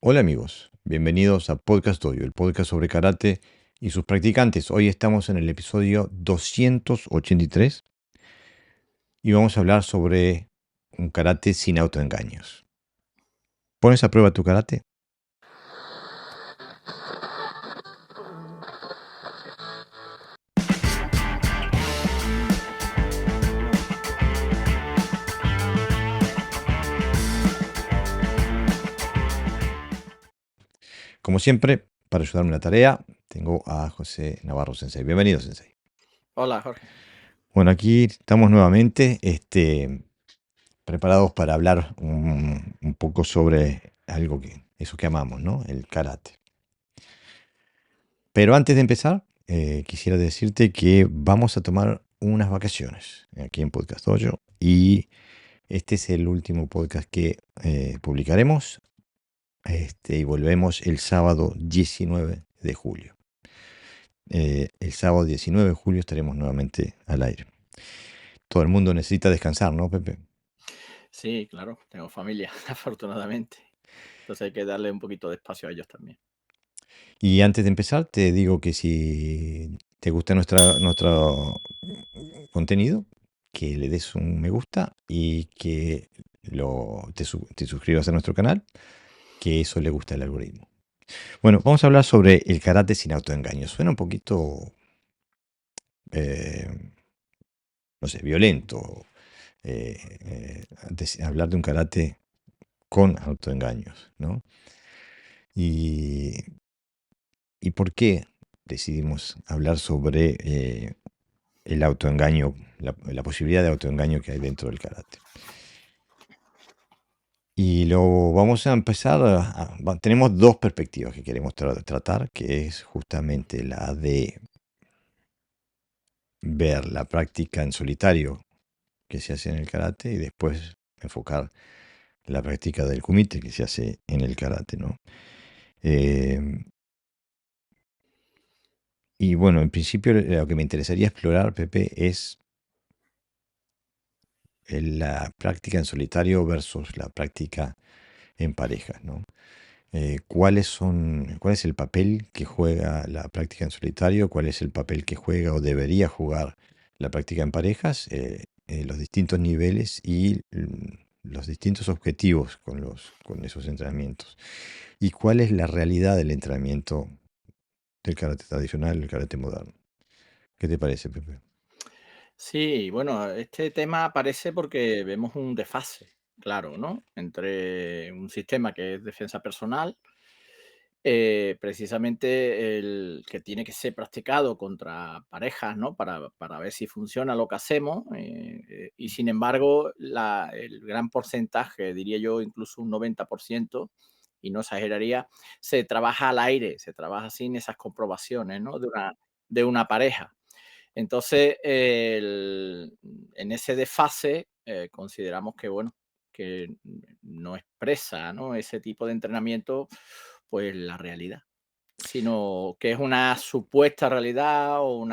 Hola amigos, bienvenidos a Podcast Dojo, el podcast sobre karate y sus practicantes. Hoy estamos en el episodio 283 y vamos a hablar sobre un karate sin autoengaños. ¿Pones a prueba tu karate? Como siempre, para ayudarme en la tarea, tengo a José Navarro Sensei. Bienvenido, Sensei. Hola, Jorge. Bueno, aquí estamos nuevamente preparados para hablar un poco sobre eso que amamos, ¿no? El karate. Pero antes de empezar, quisiera decirte que vamos a tomar unas vacaciones aquí en Podcast Dojo y este es el último podcast que publicaremos y volvemos el sábado 19 de julio. El sábado 19 de julio estaremos nuevamente al aire. Todo el mundo necesita descansar, ¿no, Pepe? Sí, claro, tengo familia, afortunadamente. Entonces hay que darle un poquito de espacio a ellos también. Y antes de empezar, te digo que si te gusta nuestro contenido, que le des un me gusta y que te suscribas a nuestro canal, que eso le gusta al algoritmo. Bueno, vamos a hablar sobre el karate sin autoengaño. Suena un poquito, eh, no sé, violento hablar de un karate con autoengaños, ¿no? Y, ¿Y por qué decidimos hablar sobre el autoengaño, la posibilidad de autoengaño que hay dentro del karate? Y lo vamos a empezar, tenemos dos perspectivas que queremos tratar, que es justamente la de ver la práctica en solitario que se hace en el karate y después enfocar la práctica del kumite que se hace en el karate, ¿no? Eh, y bueno, en principio lo que me interesaría explorar, Pepe, es la práctica en solitario versus la práctica en parejas, ¿no? ¿Cuál es el papel que juega la práctica en solitario? ¿Cuál es el papel que juega o debería jugar la práctica en parejas? Los distintos niveles y los distintos objetivos con esos entrenamientos. ¿Y cuál es la realidad del entrenamiento del karate tradicional y el karate moderno? ¿Qué te parece, Pepe? Sí, bueno, este tema aparece porque vemos un desfase, claro, ¿no? Entre un sistema que es defensa personal, precisamente el que tiene que ser practicado contra parejas, ¿no? Para ver si funciona lo que hacemos. Y sin embargo, el gran porcentaje, diría yo, incluso un 90%, y no exageraría, se trabaja al aire, se trabaja sin esas comprobaciones, ¿no? De una pareja. Entonces, en ese desfase, consideramos que, bueno, que no expresa, ¿no? Ese tipo de entrenamiento, pues la realidad, sino que es una supuesta realidad o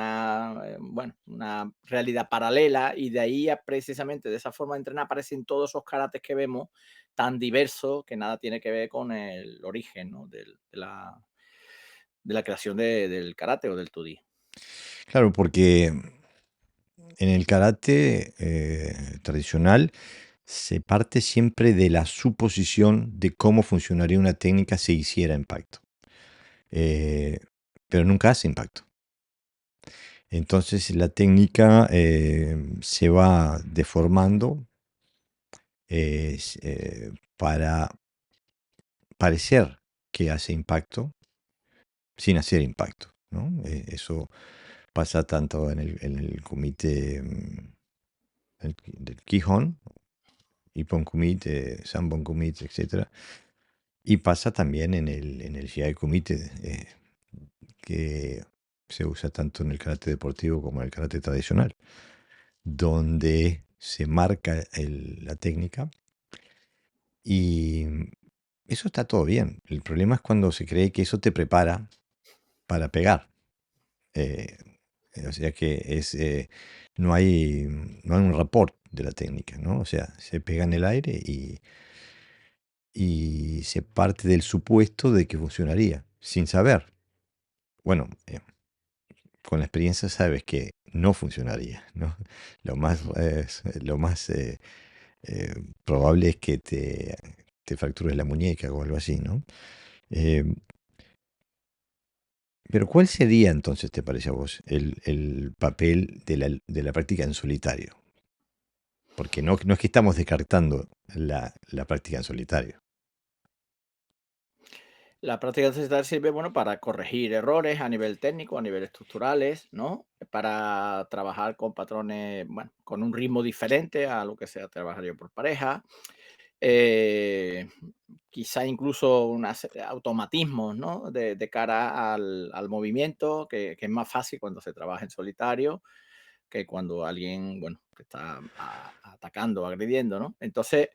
bueno, una realidad paralela, y de ahí precisamente de esa forma de entrenar aparecen todos esos karates que vemos tan diversos que nada tiene que ver con el origen, ¿no? De la creación del karate o del Tudi. Claro, porque en el karate tradicional se parte siempre de la suposición de cómo funcionaría una técnica si hiciera impacto. Eh, pero nunca hace impacto. Entonces la técnica se va deformando para parecer que hace impacto sin hacer impacto, ¿no? Eso pasa tanto en el kumite del Kihon, Ippon kumite, Sanbon kumite, etc. Y pasa también en el Jiai kumite, que se usa tanto en el karate deportivo como en el karate tradicional, donde se marca la técnica y eso está todo bien. El problema es cuando se cree que eso te prepara para pegar. Eh, o sea que no hay un rapport de la técnica, ¿no? O sea, se pega en el aire y se parte del supuesto de que funcionaría, sin saber. Bueno, con la experiencia sabes que no funcionaría, ¿no? Lo más probable es que te fractures la muñeca o algo así, ¿no? Eh, pero ¿cuál sería entonces, te parece a vos, el papel de la práctica en solitario? Porque no es que estamos descartando la práctica en solitario. La práctica ancestral sirve, bueno, para corregir errores a nivel técnico, a nivel estructurales, ¿no? Para trabajar con patrones, bueno, con un ritmo diferente a lo que sea trabajar yo por pareja. Eh, Quizá incluso unos automatismos, ¿no? De cara al movimiento, que es más fácil cuando se trabaja en solitario que cuando alguien, bueno, te está atacando o agrediendo, ¿no? Entonces,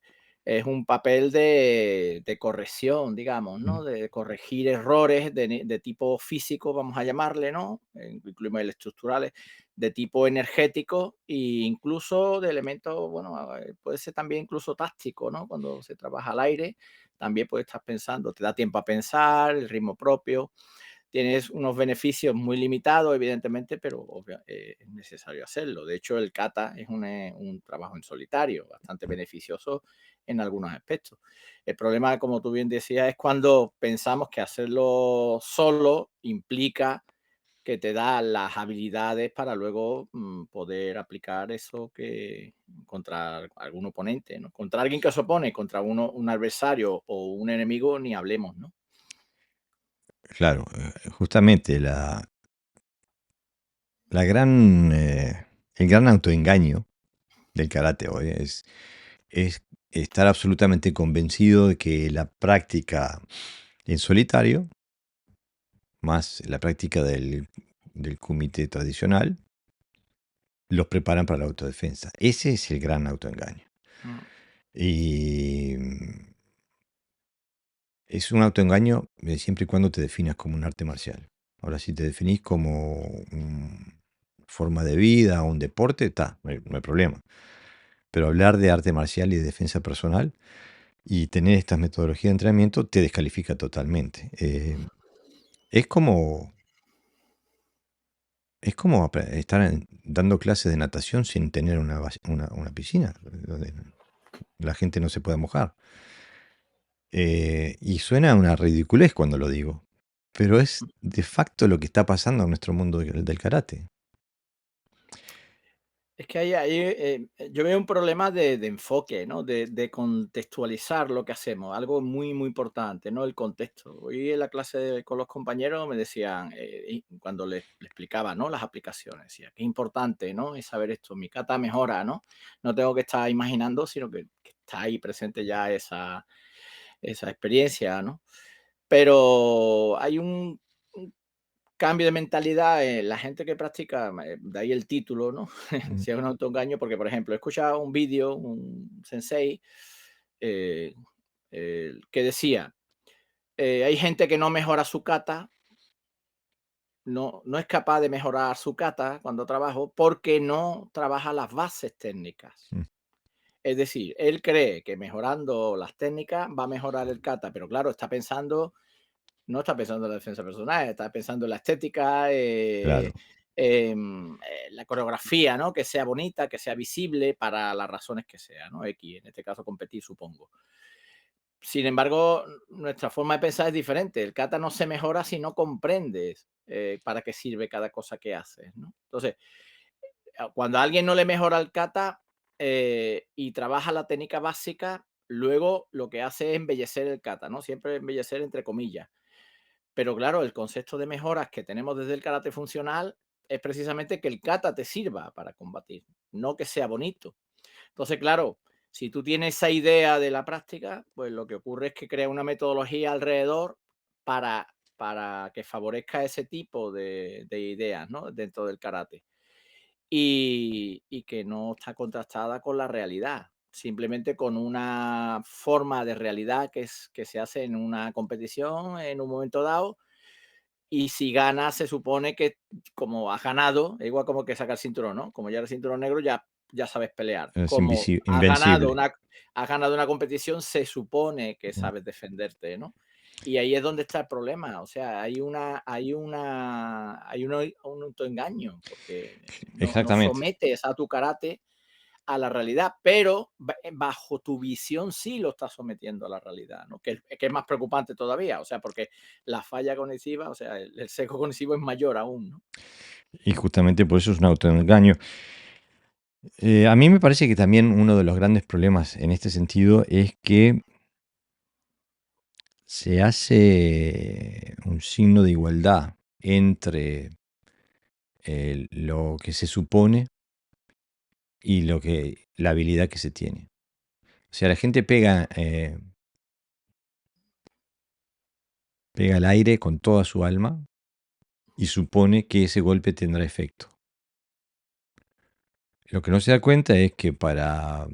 es un papel de corrección, digamos, Mm. ¿no? De corregir errores de tipo físico, vamos a llamarle, ¿no? Incluimos el estructurales, de tipo energético e incluso de elementos, bueno, puede ser también incluso táctico, ¿no? Cuando se trabaja al aire, también puedes estar pensando, te da tiempo a pensar, el ritmo propio. Tienes unos beneficios muy limitados, evidentemente, pero es necesario hacerlo. De hecho, el kata es un trabajo en solitario, bastante beneficioso en algunos aspectos. El problema, como tú bien decías, es cuando pensamos que hacerlo solo implica que te da las habilidades para luego poder aplicar eso que contra algún oponente, ¿no? Contra alguien que se opone, contra un adversario o un enemigo, ni hablemos, ¿no? Claro, justamente la gran, el gran autoengaño del karate hoy es estar absolutamente convencido de que la práctica en solitario, más la práctica del kumite tradicional, los preparan para la autodefensa. Ese es el gran autoengaño. Mm. Y es un autoengaño siempre y cuando te definas como un arte marcial. Ahora, si te definís como una forma de vida o un deporte, está, no hay problema. Pero hablar de arte marcial y de defensa personal y tener estas metodologías de entrenamiento te descalifica totalmente. Es como, es como estar dando clases de natación sin tener una piscina donde la gente no se pueda mojar. Y suena una ridiculez cuando lo digo, pero es de facto lo que está pasando en nuestro mundo del karate. Es que yo veo un problema de enfoque, ¿no? De contextualizar lo que hacemos, algo muy, muy importante, ¿no? El contexto. Hoy en la clase con los compañeros me decían, y cuando les explicaba, ¿no? Las aplicaciones, decía, qué importante, ¿no? Es saber esto, mi kata mejora, ¿no? No tengo que estar imaginando, sino que está ahí presente ya esa experiencia, ¿no? Pero hay un cambio de mentalidad en la gente que practica, de ahí el título, ¿no? Mm, Si es un autoengaño, porque, por ejemplo, he escuchado un vídeo, un sensei, eh, que decía, hay gente que no mejora su kata, no es capaz de mejorar su kata cuando trabajo porque no trabaja las bases técnicas. mm, Es decir, él cree que mejorando las técnicas va a mejorar el kata, pero claro, no está pensando en la defensa personal, está pensando en la estética, claro. la coreografía, ¿no? Que sea bonita, que sea visible para las razones que sea, ¿no? X, en este caso competir, supongo. Sin embargo, nuestra forma de pensar es diferente. El kata no se mejora si no comprendes para qué sirve cada cosa que haces, ¿no? Entonces, cuando a alguien no le mejora el kata y trabaja la técnica básica, luego lo que hace es embellecer el kata, ¿no? Siempre embellecer entre comillas. Pero claro, el concepto de mejoras que tenemos desde el karate funcional es precisamente que el kata te sirva para combatir, no que sea bonito. Entonces, claro, si tú tienes esa idea de la práctica, pues lo que ocurre es que crea una metodología alrededor para que favorezca ese tipo de ideas, ¿no? Dentro del karate. Y que no está contrastada con la realidad, simplemente con una forma de realidad que se hace en una competición en un momento dado y si gana, se supone que como has ganado, es igual como que saca el cinturón, ¿no? Como ya eres cinturón negro, ya ya sabes pelear. Es Como invencible. has ganado una competición, se supone que sabes defenderte, ¿no? Y ahí es donde está el problema. O sea, un autoengaño, porque no Exactamente. sometes a tu karate a la realidad, pero bajo tu visión sí lo estás sometiendo a la realidad, ¿no? Que es más preocupante todavía, o sea, porque la falla cognitiva, o sea, el sesgo cognitivo es mayor aún, ¿no? Y justamente por eso es un autoengaño. A mí me parece que también uno de los grandes problemas en este sentido es que se hace un signo de igualdad entre lo que se supone y la habilidad que se tiene. O sea, la gente pega al aire con toda su alma y supone que ese golpe tendrá efecto. Lo que no se da cuenta es que para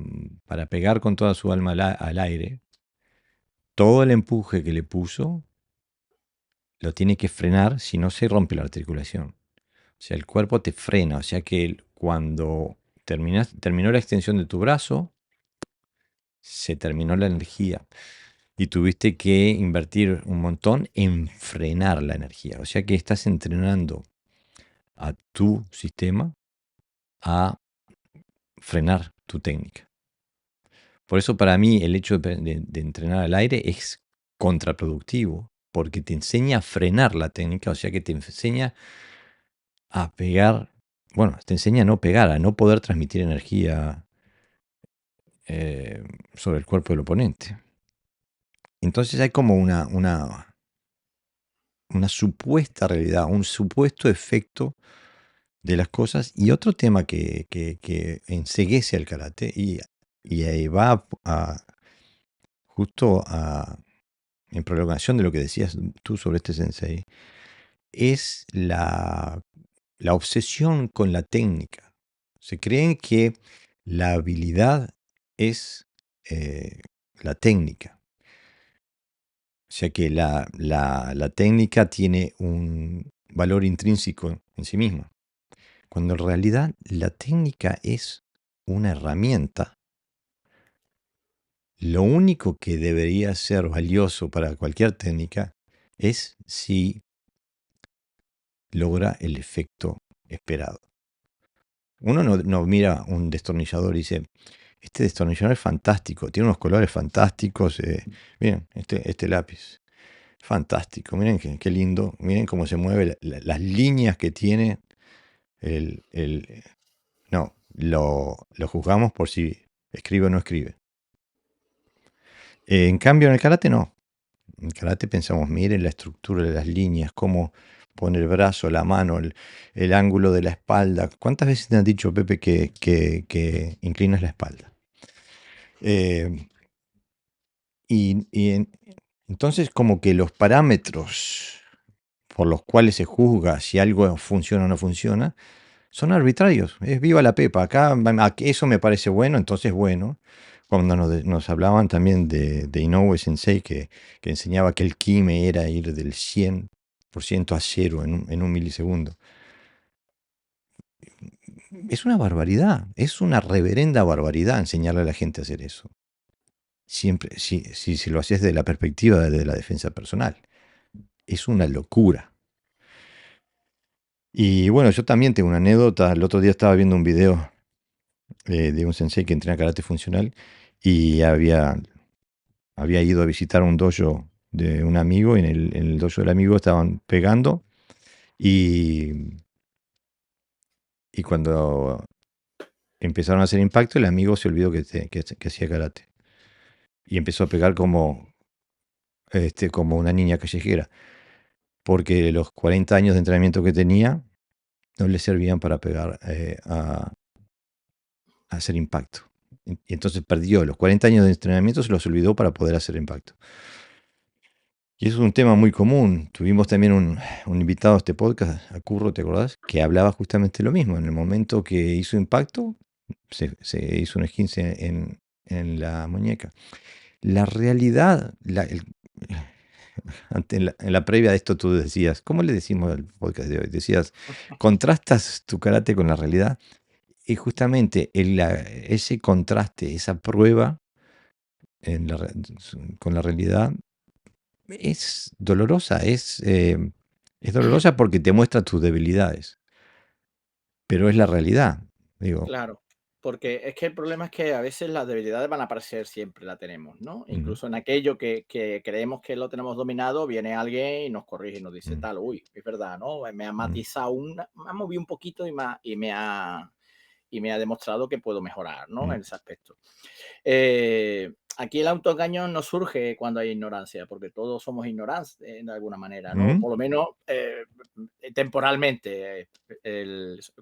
pegar con toda su alma al aire, todo el empuje que le puso lo tiene que frenar, si no se rompe la articulación. O sea, el cuerpo te frena, o sea que cuando terminó la extensión de tu brazo, se terminó la energía y tuviste que invertir un montón en frenar la energía. O sea que estás entrenando a tu sistema a frenar tu técnica. Por eso para mí el hecho de entrenar al aire es contraproductivo, porque te enseña a frenar la técnica, o sea que te enseña a pegar, bueno, te enseña a no pegar, a no poder transmitir energía sobre el cuerpo del oponente. Entonces hay como una supuesta realidad, un supuesto efecto de las cosas y otro tema que enceguece al karate y ahí va justo en prolongación de lo que decías tú sobre este sensei, es la obsesión con la técnica. Se creen que la habilidad es la técnica. O sea que la técnica tiene un valor intrínseco en sí misma. Cuando en realidad la técnica es una herramienta. Lo único que debería ser valioso para cualquier técnica es si logra el efecto esperado. Uno no mira un destornillador y dice, este destornillador es fantástico, tiene unos colores fantásticos. Miren, este lápiz, fantástico, miren qué lindo, miren cómo se mueve, las líneas que tiene. No, lo juzgamos por si escribe o no escribe. En cambio, en el karate no. En karate pensamos, miren la estructura de las líneas, cómo pone el brazo, la mano, el ángulo de la espalda. ¿Cuántas veces te han dicho, Pepe, que inclinas la espalda? Eh, entonces, como que los parámetros por los cuales se juzga si algo funciona o no funciona son arbitrarios. Es viva la pepa. Acá eso me parece bueno, entonces bueno. Cuando nos hablaban también de Inoue Sensei, que enseñaba que el kime era ir del 100% a cero en un milisegundo. Es una barbaridad, es una reverenda barbaridad enseñarle a la gente a hacer eso. Siempre, si lo haces desde la perspectiva de la defensa personal. Es una locura. Y bueno, yo también tengo una anécdota. El otro día estaba viendo un video de un sensei que entrena karate funcional y había ido a visitar un dojo de un amigo y en el dojo del amigo estaban pegando y cuando empezaron a hacer impacto el amigo se olvidó que hacía karate y empezó a pegar como una niña callejera porque los 40 años de entrenamiento que tenía no le servían para pegar a hacer impacto. Y entonces perdió los 40 años de entrenamiento, se los olvidó para poder hacer impacto. Y eso es un tema muy común. Tuvimos también un invitado a este podcast, a Curro, ¿te acordás? Que hablaba justamente lo mismo. En el momento que hizo impacto, se hizo un esguince en la muñeca. La realidad, en la previa de esto tú decías, ¿cómo le decimos al podcast de hoy? Decías, contrastas tu karate con la realidad. Y justamente ese contraste, esa prueba en con la realidad es dolorosa, es dolorosa porque te muestra tus debilidades, pero es la realidad. Digo, Claro, porque es que el problema es que a veces las debilidades van a aparecer siempre, la tenemos, ¿no? ujú, Incluso en aquello que creemos que lo tenemos dominado, viene alguien y nos corrige y nos dice mm, tal, uy, es verdad, ¿no? Me ha mm, matizado me ha movido un poquito y me ha demostrado que puedo mejorar, ¿no? mm, En ese aspecto. Aquí el autoengaño no surge cuando hay ignorancia, porque todos somos ignorantes de alguna manera, ¿no? mm. Por lo menos temporalmente.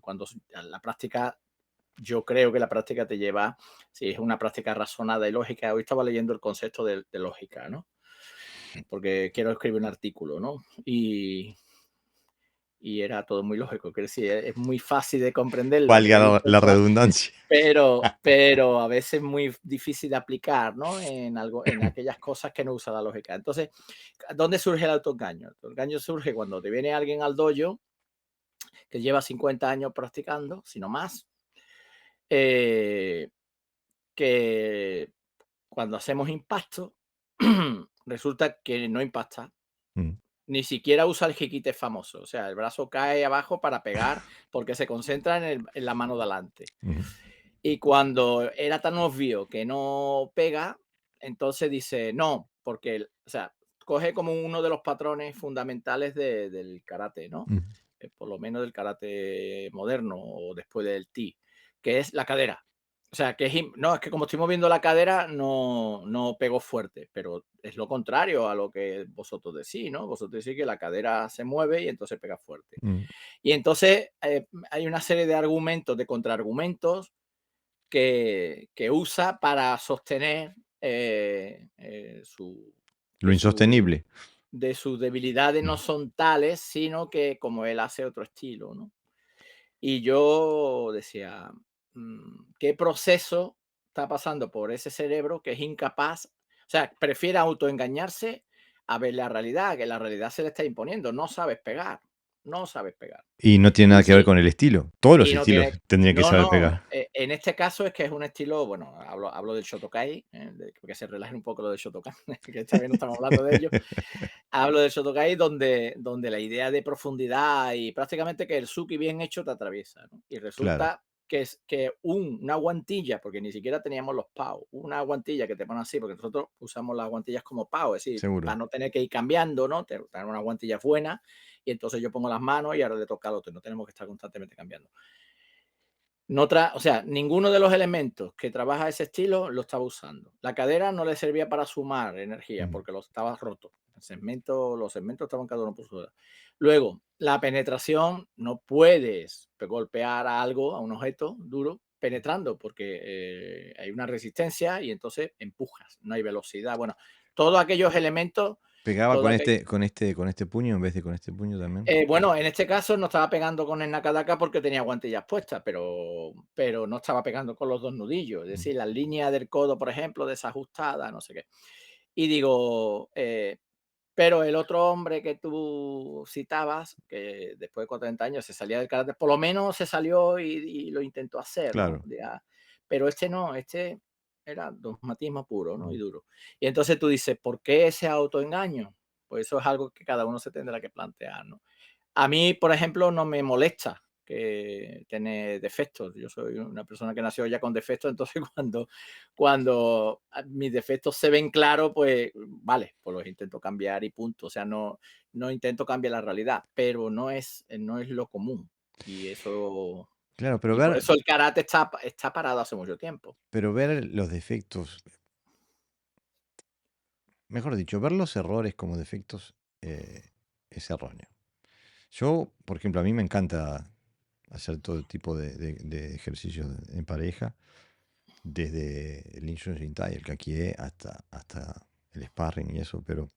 Cuando la práctica, yo creo que la práctica te lleva, si es una práctica razonada y lógica. Hoy estaba leyendo el concepto de lógica, ¿no? Porque quiero escribir un artículo, ¿no? Y era todo muy lógico, quiero decir, es muy fácil de comprender lo que Valga yo la intento hacer, redundancia. pero a veces muy difícil de aplicar, ¿no? En aquellas cosas que no usa la lógica. Entonces, ¿dónde surge el autoengaño? El autoengaño surge cuando te viene alguien al dojo que lleva 50 años practicando, si no más, eh, que cuando hacemos impacto, resulta que no impacta, Mm, ni siquiera usa el jiquite famoso, o sea, el brazo cae abajo para pegar porque se concentra en la mano de adelante. ujú, Y cuando era tan obvio que no pega, entonces dice no, porque, o sea, coge como uno de los patrones fundamentales del karate, ¿no? ujú, Por lo menos del karate moderno o después del ti, que es la cadera. O sea, que no, es que como estoy moviendo la cadera, no pego fuerte, pero es lo contrario a lo que vosotros decís, ¿no? Vosotros decís que la cadera se mueve y entonces pega fuerte. mm. Y entonces hay una serie de argumentos, de contraargumentos que usa para sostener Lo que insostenible. de sus debilidades no Mm. son tales, sino que como él hace otro estilo, ¿no? Y yo decía, ¿qué proceso está pasando por ese cerebro que es incapaz? O sea, prefiere autoengañarse a ver la realidad, que la realidad se le está imponiendo. No sabes pegar, no sabes pegar. Y no tiene Y nada que ver si con el estilo. Todos los y no estilos tiene tendrían que no, saber no, pegar. en este caso es que es un estilo, bueno, hablo del Shotokai, que se relaje un poco lo del Shotokan, que esta vez no estamos hablando de ello. Hablo del Shotokai donde la idea de profundidad y prácticamente que el Suki bien hecho te atraviesa, ¿no? Y Claro, resulta que es que una guantilla, porque ni siquiera teníamos los PAO, una guantilla que te ponen así, porque nosotros usamos las guantillas como PAO, es decir, para seguro. no tener que ir cambiando, ¿no? Tener una guantilla buena y entonces yo pongo las manos y ahora le toca al otro, no tenemos que estar constantemente cambiando. O sea, ninguno de los elementos que trabaja ese estilo lo estaba usando. La cadera no le servía para sumar energía Mm, porque lo estaba roto. Los segmentos estaban cada uno por su lado. Luego, la penetración, no puedes golpear a algo, a un objeto duro, penetrando porque hay una resistencia y entonces empujas, no hay velocidad. Bueno, todos aquellos elementos, ¿Pegaba todo con aquello, con este puño en vez de con este puño también? bueno, en este caso no estaba pegando con el Nakadaka porque tenía guantillas puestas, pero no estaba pegando con los dos nudillos. Es Mm, decir, la línea del codo, por ejemplo, desajustada, no sé qué. Y digo, pero el otro hombre que tú citabas, que después de 40 años se salía del karate, por lo menos se salió y lo intentó hacer, ¿no? claro. Pero este no, este era dogmatismo puro, ¿no? Mm. Y duro. Y entonces tú dices, ¿por qué ese autoengaño? Pues eso es algo que cada uno se tendrá que plantear, ¿no? A mí, por ejemplo, no me molesta que tener defectos. Yo soy una persona que nació ya con defectos, entonces cuando mis defectos se ven claros, pues vale, pues los intento cambiar y punto. O sea, no intento cambiar la realidad, pero no es lo común. Y eso, Claro, y por eso el karate está parado hace mucho tiempo. pero ver los defectos, mejor dicho, ver los errores como defectos es erróneo. Yo, por ejemplo, a mí me encanta hacer todo tipo de ejercicios en pareja, desde el Insho Shintai, el Kakie, hasta el sparring y eso, pero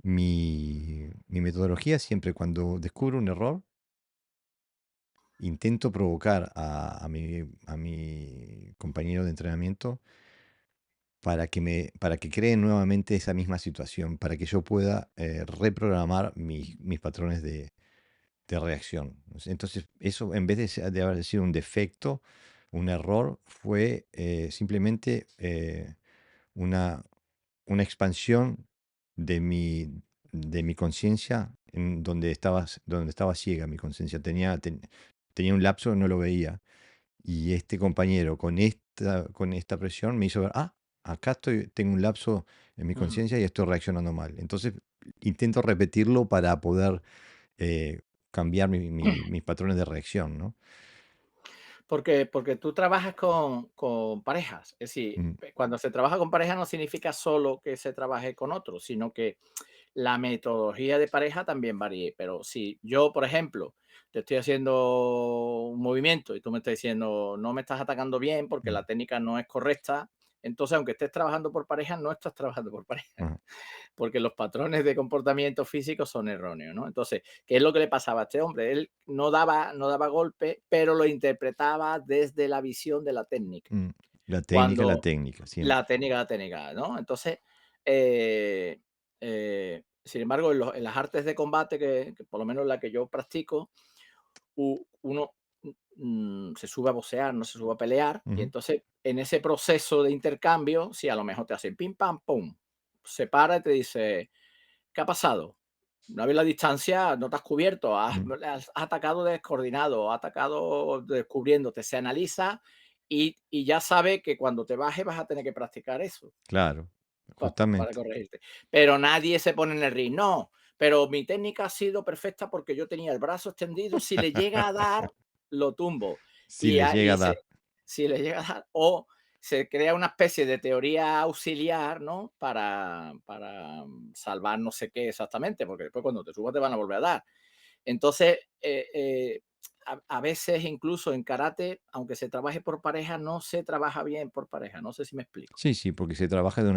mi metodología siempre cuando descubro un error, intento provocar a mi compañero de entrenamiento para que cree nuevamente esa misma situación, para que yo pueda reprogramar mis patrones de reacción. Entonces, eso en vez de haber sido un defecto, un error, fue simplemente una, una expansión de mi conciencia en donde estaba ciega mi conciencia. Tenía un lapso, no lo veía. Y este compañero con esta presión me hizo ver, acá tengo un lapso en mi Ujú. conciencia y estoy reaccionando mal. Entonces intento repetirlo para poder eh, cambiar mis patrones de reacción, ¿no? Porque tú trabajas con parejas. Es decir, Mm, cuando se trabaja con pareja no significa solo que se trabaje con otros, sino que la metodología de pareja también varíe. Pero si yo, por ejemplo, te estoy haciendo un movimiento y tú me estás diciendo no me estás atacando bien porque mm, la técnica no es correcta, entonces aunque estés trabajando por pareja, no estás trabajando por pareja, ajá, porque los patrones de comportamiento físico son erróneos, ¿no? Entonces, ¿qué es lo que le pasaba a este hombre? Él no daba golpe, pero lo interpretaba desde la visión de la técnica. mm. La Cuando técnica, siempre. la técnica, ¿no? Entonces, sin embargo, en las artes de combate, que por lo menos la que yo practico, uno se sube a boxear, no se sube a pelear, y Ujú, entonces en ese proceso de intercambio, si a lo mejor te hacen pim, pam, pum, se para y te dice, ¿qué ha pasado? Una vez la distancia, no te has cubierto, mm. has atacado descoordinado, has atacado descubriéndote, se analiza y ya sabe que cuando te bajes vas a tener que practicar eso Claro, para justamente. corregirte. Pero nadie se pone en el ring, no, pero mi técnica ha sido perfecta porque yo tenía el brazo extendido, si le llega a dar, lo tumbo. Si Y, le a- llega y a se, dar. si le llega a dar, o se crea una especie de teoría auxiliar, ¿no? Para salvar no sé qué exactamente, porque después cuando te subas te van a volver a dar. Entonces, a veces incluso en karate, aunque se trabaje por pareja, no se trabaja bien por pareja. No sé si me explico. Sí, sí, porque se trabaja desde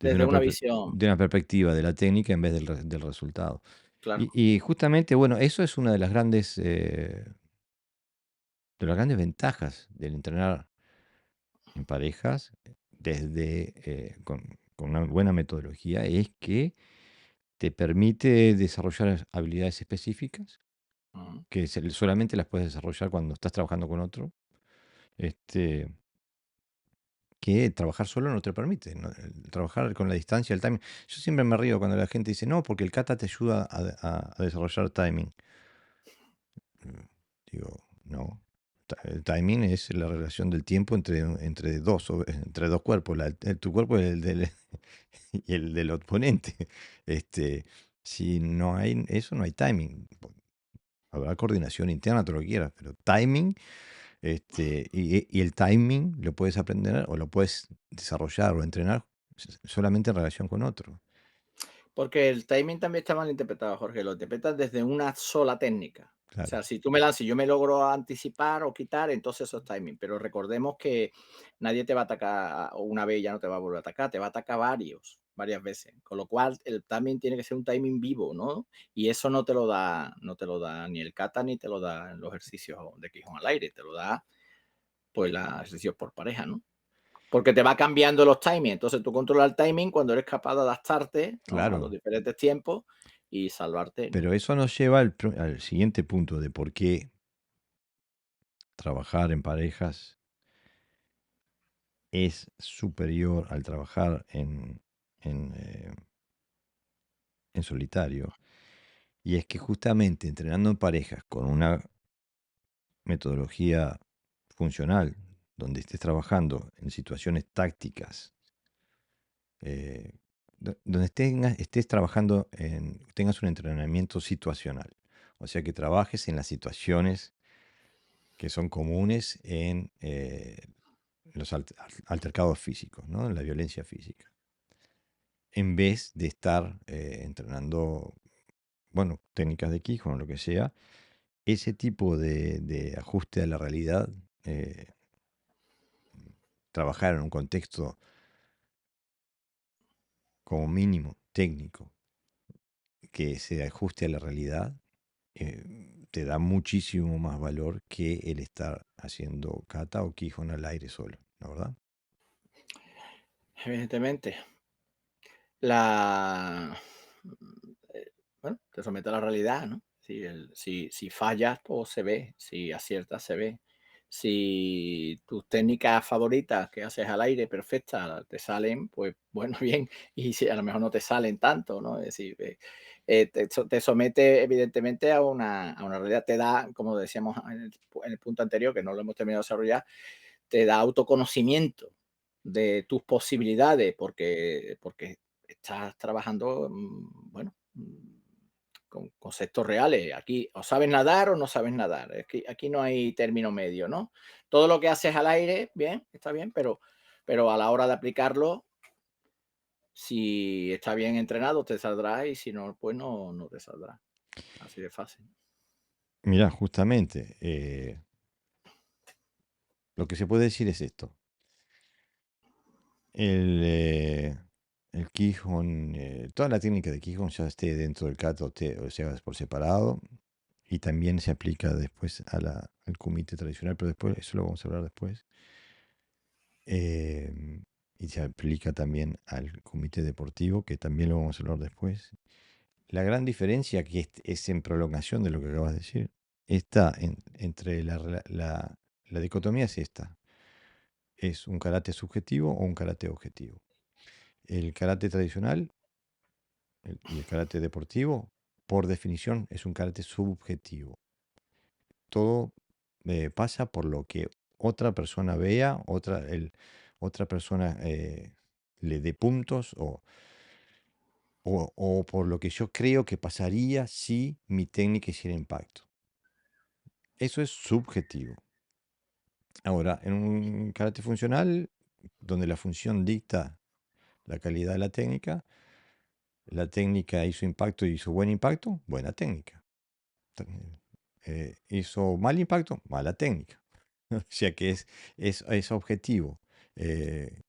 Desde una visión, de una perspectiva de la técnica en vez del resultado. claro. Y justamente, bueno, eso es una de las grandes ventajas del entrenar en parejas, con una buena metodología, es que te permite desarrollar habilidades específicas Ujú. que solamente las puedes desarrollar cuando estás trabajando con otro, este, que trabajar solo no te permite, ¿no? Trabajar con la distancia, el timing. Yo siempre me río cuando la gente dice, no, porque el kata te ayuda a desarrollar timing. Mm, Digo, no. El timing es la relación del tiempo entre dos cuerpos, tu cuerpo y y el del oponente. Este, si no hay eso, no hay timing. Habrá coordinación interna, todo lo que quieras, pero timing, y el timing lo puedes aprender o lo puedes desarrollar o entrenar solamente en relación con otro. Porque el timing también está mal interpretado, Jorge, lo interpretas desde una sola técnica. O Claro, sea, si tú me lanzas y yo me logro anticipar o quitar, entonces eso es timing. Pero recordemos que nadie te va a atacar una vez y ya no te va a volver a atacar, te va a atacar varias veces. Con lo cual, el timing tiene que ser un timing vivo, ¿no? Y eso no te lo da ni el kata ni te lo da en los ejercicios de Quijón al aire, te lo da pues los ejercicios por pareja, ¿no? Porque te va cambiando los timings. Entonces tú controlas el timing cuando eres capaz de adaptarte, ¿no? A los claro. diferentes tiempos y salvarte, ¿no? Pero eso nos lleva al siguiente punto de por qué trabajar en parejas es superior al trabajar en solitario. Y es que justamente entrenando en parejas con una metodología funcional, donde estés trabajando en situaciones tácticas, eh, donde estés trabajando tengas un entrenamiento situacional. O sea, que trabajes en las situaciones que son comunes en los altercados físicos, ¿no? En la violencia física. En vez de estar entrenando, bueno, técnicas de Kihon o lo que sea, ese tipo de ajuste a la realidad, eh, trabajar en un contexto como mínimo técnico que se ajuste a la realidad, te da muchísimo más valor que el estar haciendo kata o Kihon al aire solo, ¿la verdad? Evidentemente. La, bueno, te somete a la realidad, ¿no? Si fallas, pues se ve, si aciertas, se ve. Si tus técnicas favoritas que haces al aire perfectas te salen, pues bueno, bien, y si a lo mejor no te salen tanto, ¿no? Es decir, te somete evidentemente a una realidad, te da, como decíamos en el punto anterior, que no lo hemos terminado de desarrollar, te da autoconocimiento de tus posibilidades porque estás trabajando, bueno, con conceptos reales. Aquí o sabes nadar o no sabes nadar. Es que aquí no hay término medio, ¿no? Todo lo que haces al aire, bien, está bien, pero a la hora de aplicarlo, si está bien entrenado, te saldrá y si no, pues no te saldrá. Así de fácil. Mirá, justamente, lo que se puede decir es esto. El Quijón, toda la técnica de Quijón ya esté dentro del kata o sea por separado, y también se aplica después al kumite tradicional, pero después, eso lo vamos a hablar después. Y se aplica también al kumite deportivo, que también lo vamos a hablar después. La gran diferencia, que es en prolongación de lo que acabas de decir, está entre la dicotomía es esta. ¿Es un karate subjetivo o un karate objetivo? El karate tradicional y el karate deportivo, por definición, es un karate subjetivo. Todo pasa por lo que otra persona vea, otra persona le dé puntos o por lo que yo creo que pasaría si mi técnica hiciera impacto. Eso es subjetivo. Ahora, en un karate funcional, donde la función dicta la calidad de la técnica hizo impacto y hizo buen impacto, buena técnica. Hizo mal impacto, mala técnica. O sea que es objetivo. Eh,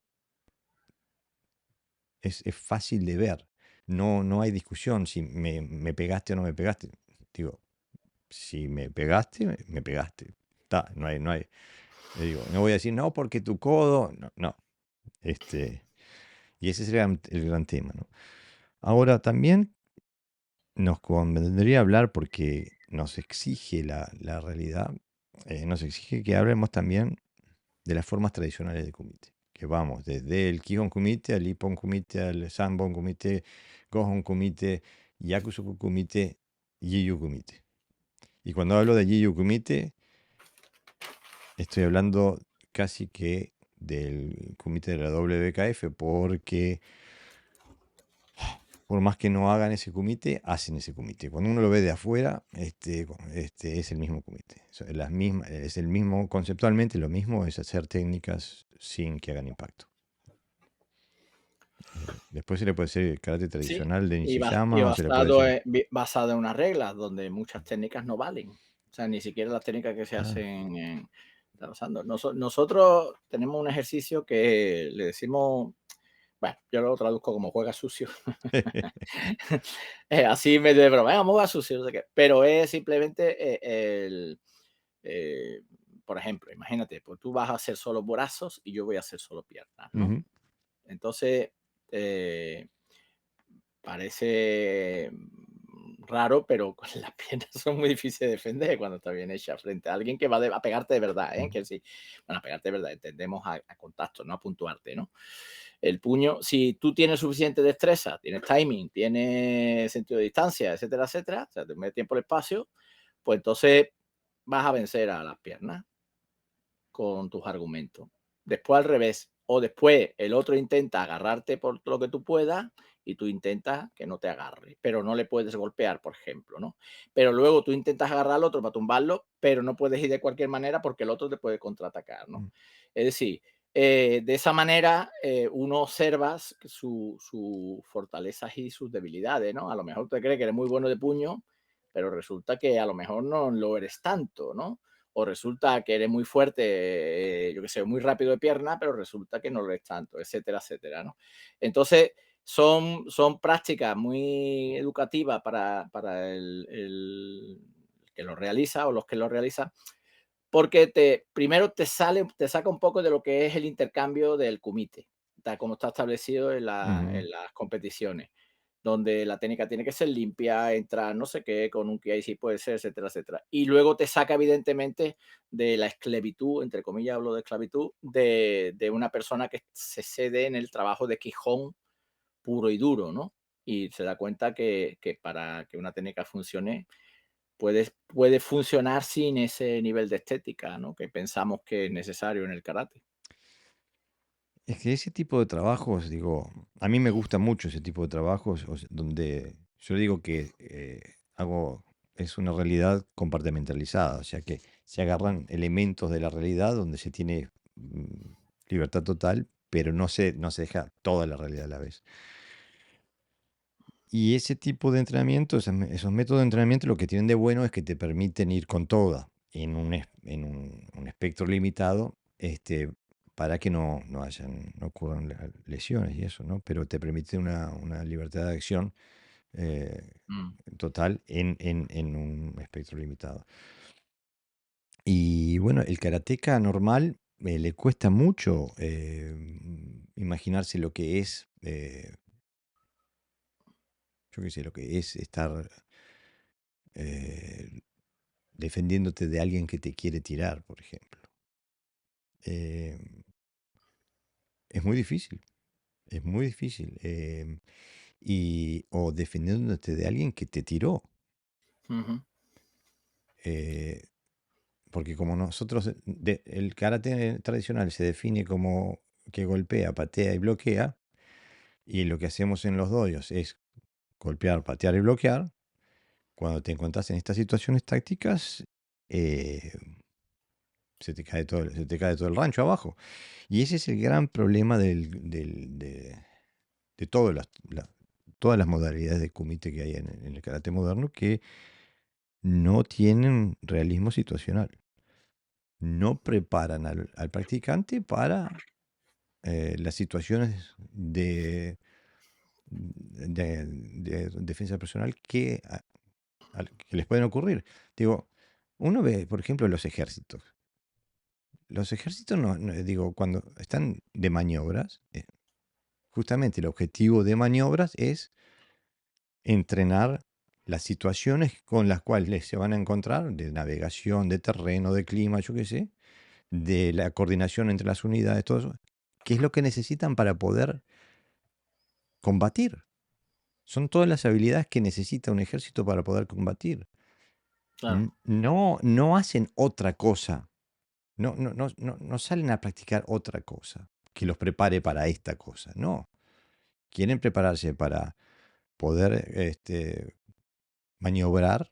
es fácil de ver. No hay discusión si me pegaste o no me pegaste. Digo, si me pegaste, me pegaste. No hay. Digo, no voy a decir, no, porque tu codo. No, no. Y ese es el gran tema, ¿no? Ahora también nos convendría hablar porque nos exige la realidad, nos exige que hablemos también de las formas tradicionales de kumite. Que vamos desde el Kihon kumite, al Ippon kumite, al Sanbon kumite, Gohon kumite, Yakusoku kumite, Jiyu kumite. Y cuando hablo de Jiyu kumite, estoy hablando casi que del kumite de la WKF, porque por más que no hagan ese kumite, hacen ese kumite. Cuando uno lo ve de afuera, es el mismo kumite. Es el mismo, conceptualmente lo mismo, es hacer técnicas sin que hagan impacto. Después se le puede hacer el karate Sí, tradicional de y Nishiyama, o se le puede decir... basado en unas reglas donde muchas técnicas no valen. O sea, ni siquiera las técnicas que se Ah, hacen está pasando. Nosotros tenemos un ejercicio que le decimos, bueno, yo lo traduzco como juega sucio. Así me de broma, vamos a jugar sucio, no sé qué. Pero es simplemente eh, por ejemplo, imagínate, pues tú vas a hacer solo brazos y yo voy a hacer solo piernas, ¿no? ujú, Entonces, parece raro, pero con las piernas son muy difíciles de defender cuando está bien hecha frente a alguien que va a pegarte de verdad, ¿eh? ujú, Que sí, bueno, a pegarte de verdad, entendemos a contacto, no a puntuarte, ¿no? El puño, si tú tienes suficiente destreza, tienes timing, tienes sentido de distancia, etcétera, etcétera, o sea, te metes tiempo el espacio, pues entonces vas a vencer a las piernas con tus argumentos. Después al revés, o después el otro intenta agarrarte por lo que tú puedas y tú intentas que no te agarre, pero no le puedes golpear, por ejemplo, ¿no? Pero luego tú intentas agarrar al otro para tumbarlo, pero no puedes ir de cualquier manera porque el otro te puede contraatacar, ¿no? ujú, Es decir, de esa manera uno observa sus fortalezas y sus debilidades, ¿no? A lo mejor te cree que eres muy bueno de puño, pero resulta que a lo mejor no lo eres tanto, ¿no? O resulta que eres muy fuerte, yo que sé, muy rápido de pierna, pero resulta que no lo eres tanto, etcétera, etcétera, ¿no? Entonces, son prácticas muy educativas para el que lo realiza o los que lo realizan, porque primero te saca un poco de lo que es el intercambio del kumite, tal como está establecido en ujú. las competiciones. donde la técnica tiene que ser limpia, entrar no sé qué, con un que sí puede ser, etcétera, etcétera. Y luego te saca evidentemente de la esclavitud, entre comillas hablo de esclavitud, de una persona que se cede en el trabajo de Quijón puro y duro, ¿no? Y se da cuenta que para que una técnica funcione, puede funcionar sin ese nivel de estética, ¿no? Que pensamos que es necesario en el karate. Es que ese tipo de trabajos, digo, a mí me gusta mucho ese tipo de trabajos donde yo digo que es una realidad compartimentalizada, o sea que se agarran elementos de la realidad donde se tiene libertad total, pero no se deja toda la realidad a la vez. Y ese tipo de entrenamiento, esos métodos de entrenamiento, lo que tienen de bueno es que te permiten ir con toda en un espectro limitado, para que no ocurran lesiones y eso, ¿no? Pero te permite una libertad de acción eh, Mm, total en un espectro limitado. Y bueno, el karateca normal le cuesta mucho imaginarse lo que es, yo qué sé, lo que es estar eh, defendiéndote de alguien que te quiere tirar, por ejemplo. Eh, es muy difícil, es muy difícil. O defendiéndote de alguien que te tiró. ujú, eh, Porque como nosotros, el karate tradicional se define como que golpea, patea y bloquea, y lo que hacemos en los dojos es golpear, patear y bloquear. Cuando te encuentras en estas situaciones tácticas, eh, se te cae todo el rancho abajo. Y ese es el gran problema de todas las modalidades de kumite que hay en el karate moderno, que no tienen realismo situacional. No preparan al practicante para las situaciones de defensa personal que les pueden ocurrir. Digo, uno ve, por ejemplo, los ejércitos. Los ejércitos, digo, cuando están de maniobras, justamente el objetivo de maniobras es entrenar las situaciones con las cuales se van a encontrar, de navegación, de terreno, de clima, yo qué sé, de la coordinación entre las unidades, todo eso, qué es lo que necesitan para poder combatir. Son todas las habilidades que necesita un ejército para poder combatir. claro, No hacen otra cosa. No salen a practicar otra cosa que los prepare para esta cosa. No. Quieren prepararse para poder maniobrar.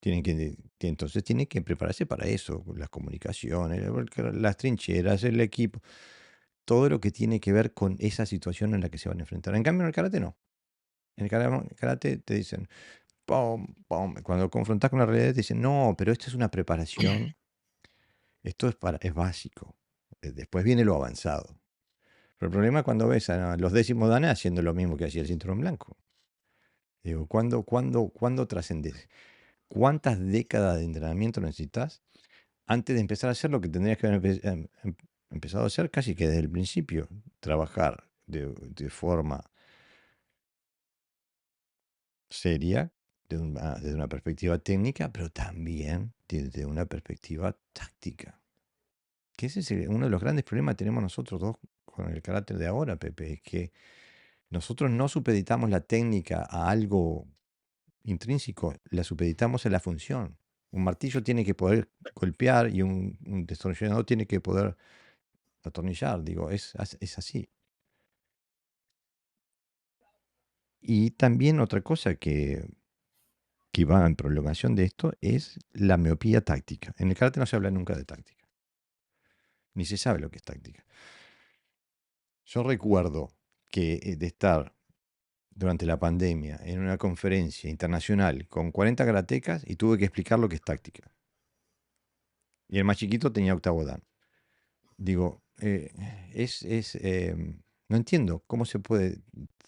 Entonces tienen que prepararse para eso, las comunicaciones, las trincheras, el equipo, todo lo que tiene que ver con esa situación en la que se van a enfrentar. En cambio, en el karate no. En el karate te dicen, pum, pum. Cuando confrontas con la realidad te dicen, no, pero esto es una preparación, esto es básico. Después viene lo avanzado. Pero el problema es cuando ves a los décimos danes haciendo lo mismo que hacía el cinturón blanco. Digo, ¿cuándo trascendes? ¿Cuántas décadas de entrenamiento necesitas antes de empezar a hacer lo que tendrías que haber empezado a hacer casi que desde el principio? Trabajar de forma seria, desde una perspectiva técnica, pero también desde una perspectiva táctica. Que ese es uno de los grandes problemas que tenemos nosotros dos con el carácter de ahora, Pepe, es que nosotros no supeditamos la técnica a algo intrínseco, la supeditamos a la función. Un martillo tiene que poder golpear y un destornillador tiene que poder atornillar, digo, es así. Y también otra cosa que va en prolongación de esto es la miopía táctica. En el karate no se habla nunca de táctica, ni se sabe lo que es táctica. Yo recuerdo que de estar durante la pandemia en una conferencia internacional con 40 karatecas y tuve que explicar lo que es táctica. Y el más chiquito tenía octavo dan. Digo, no entiendo cómo se puede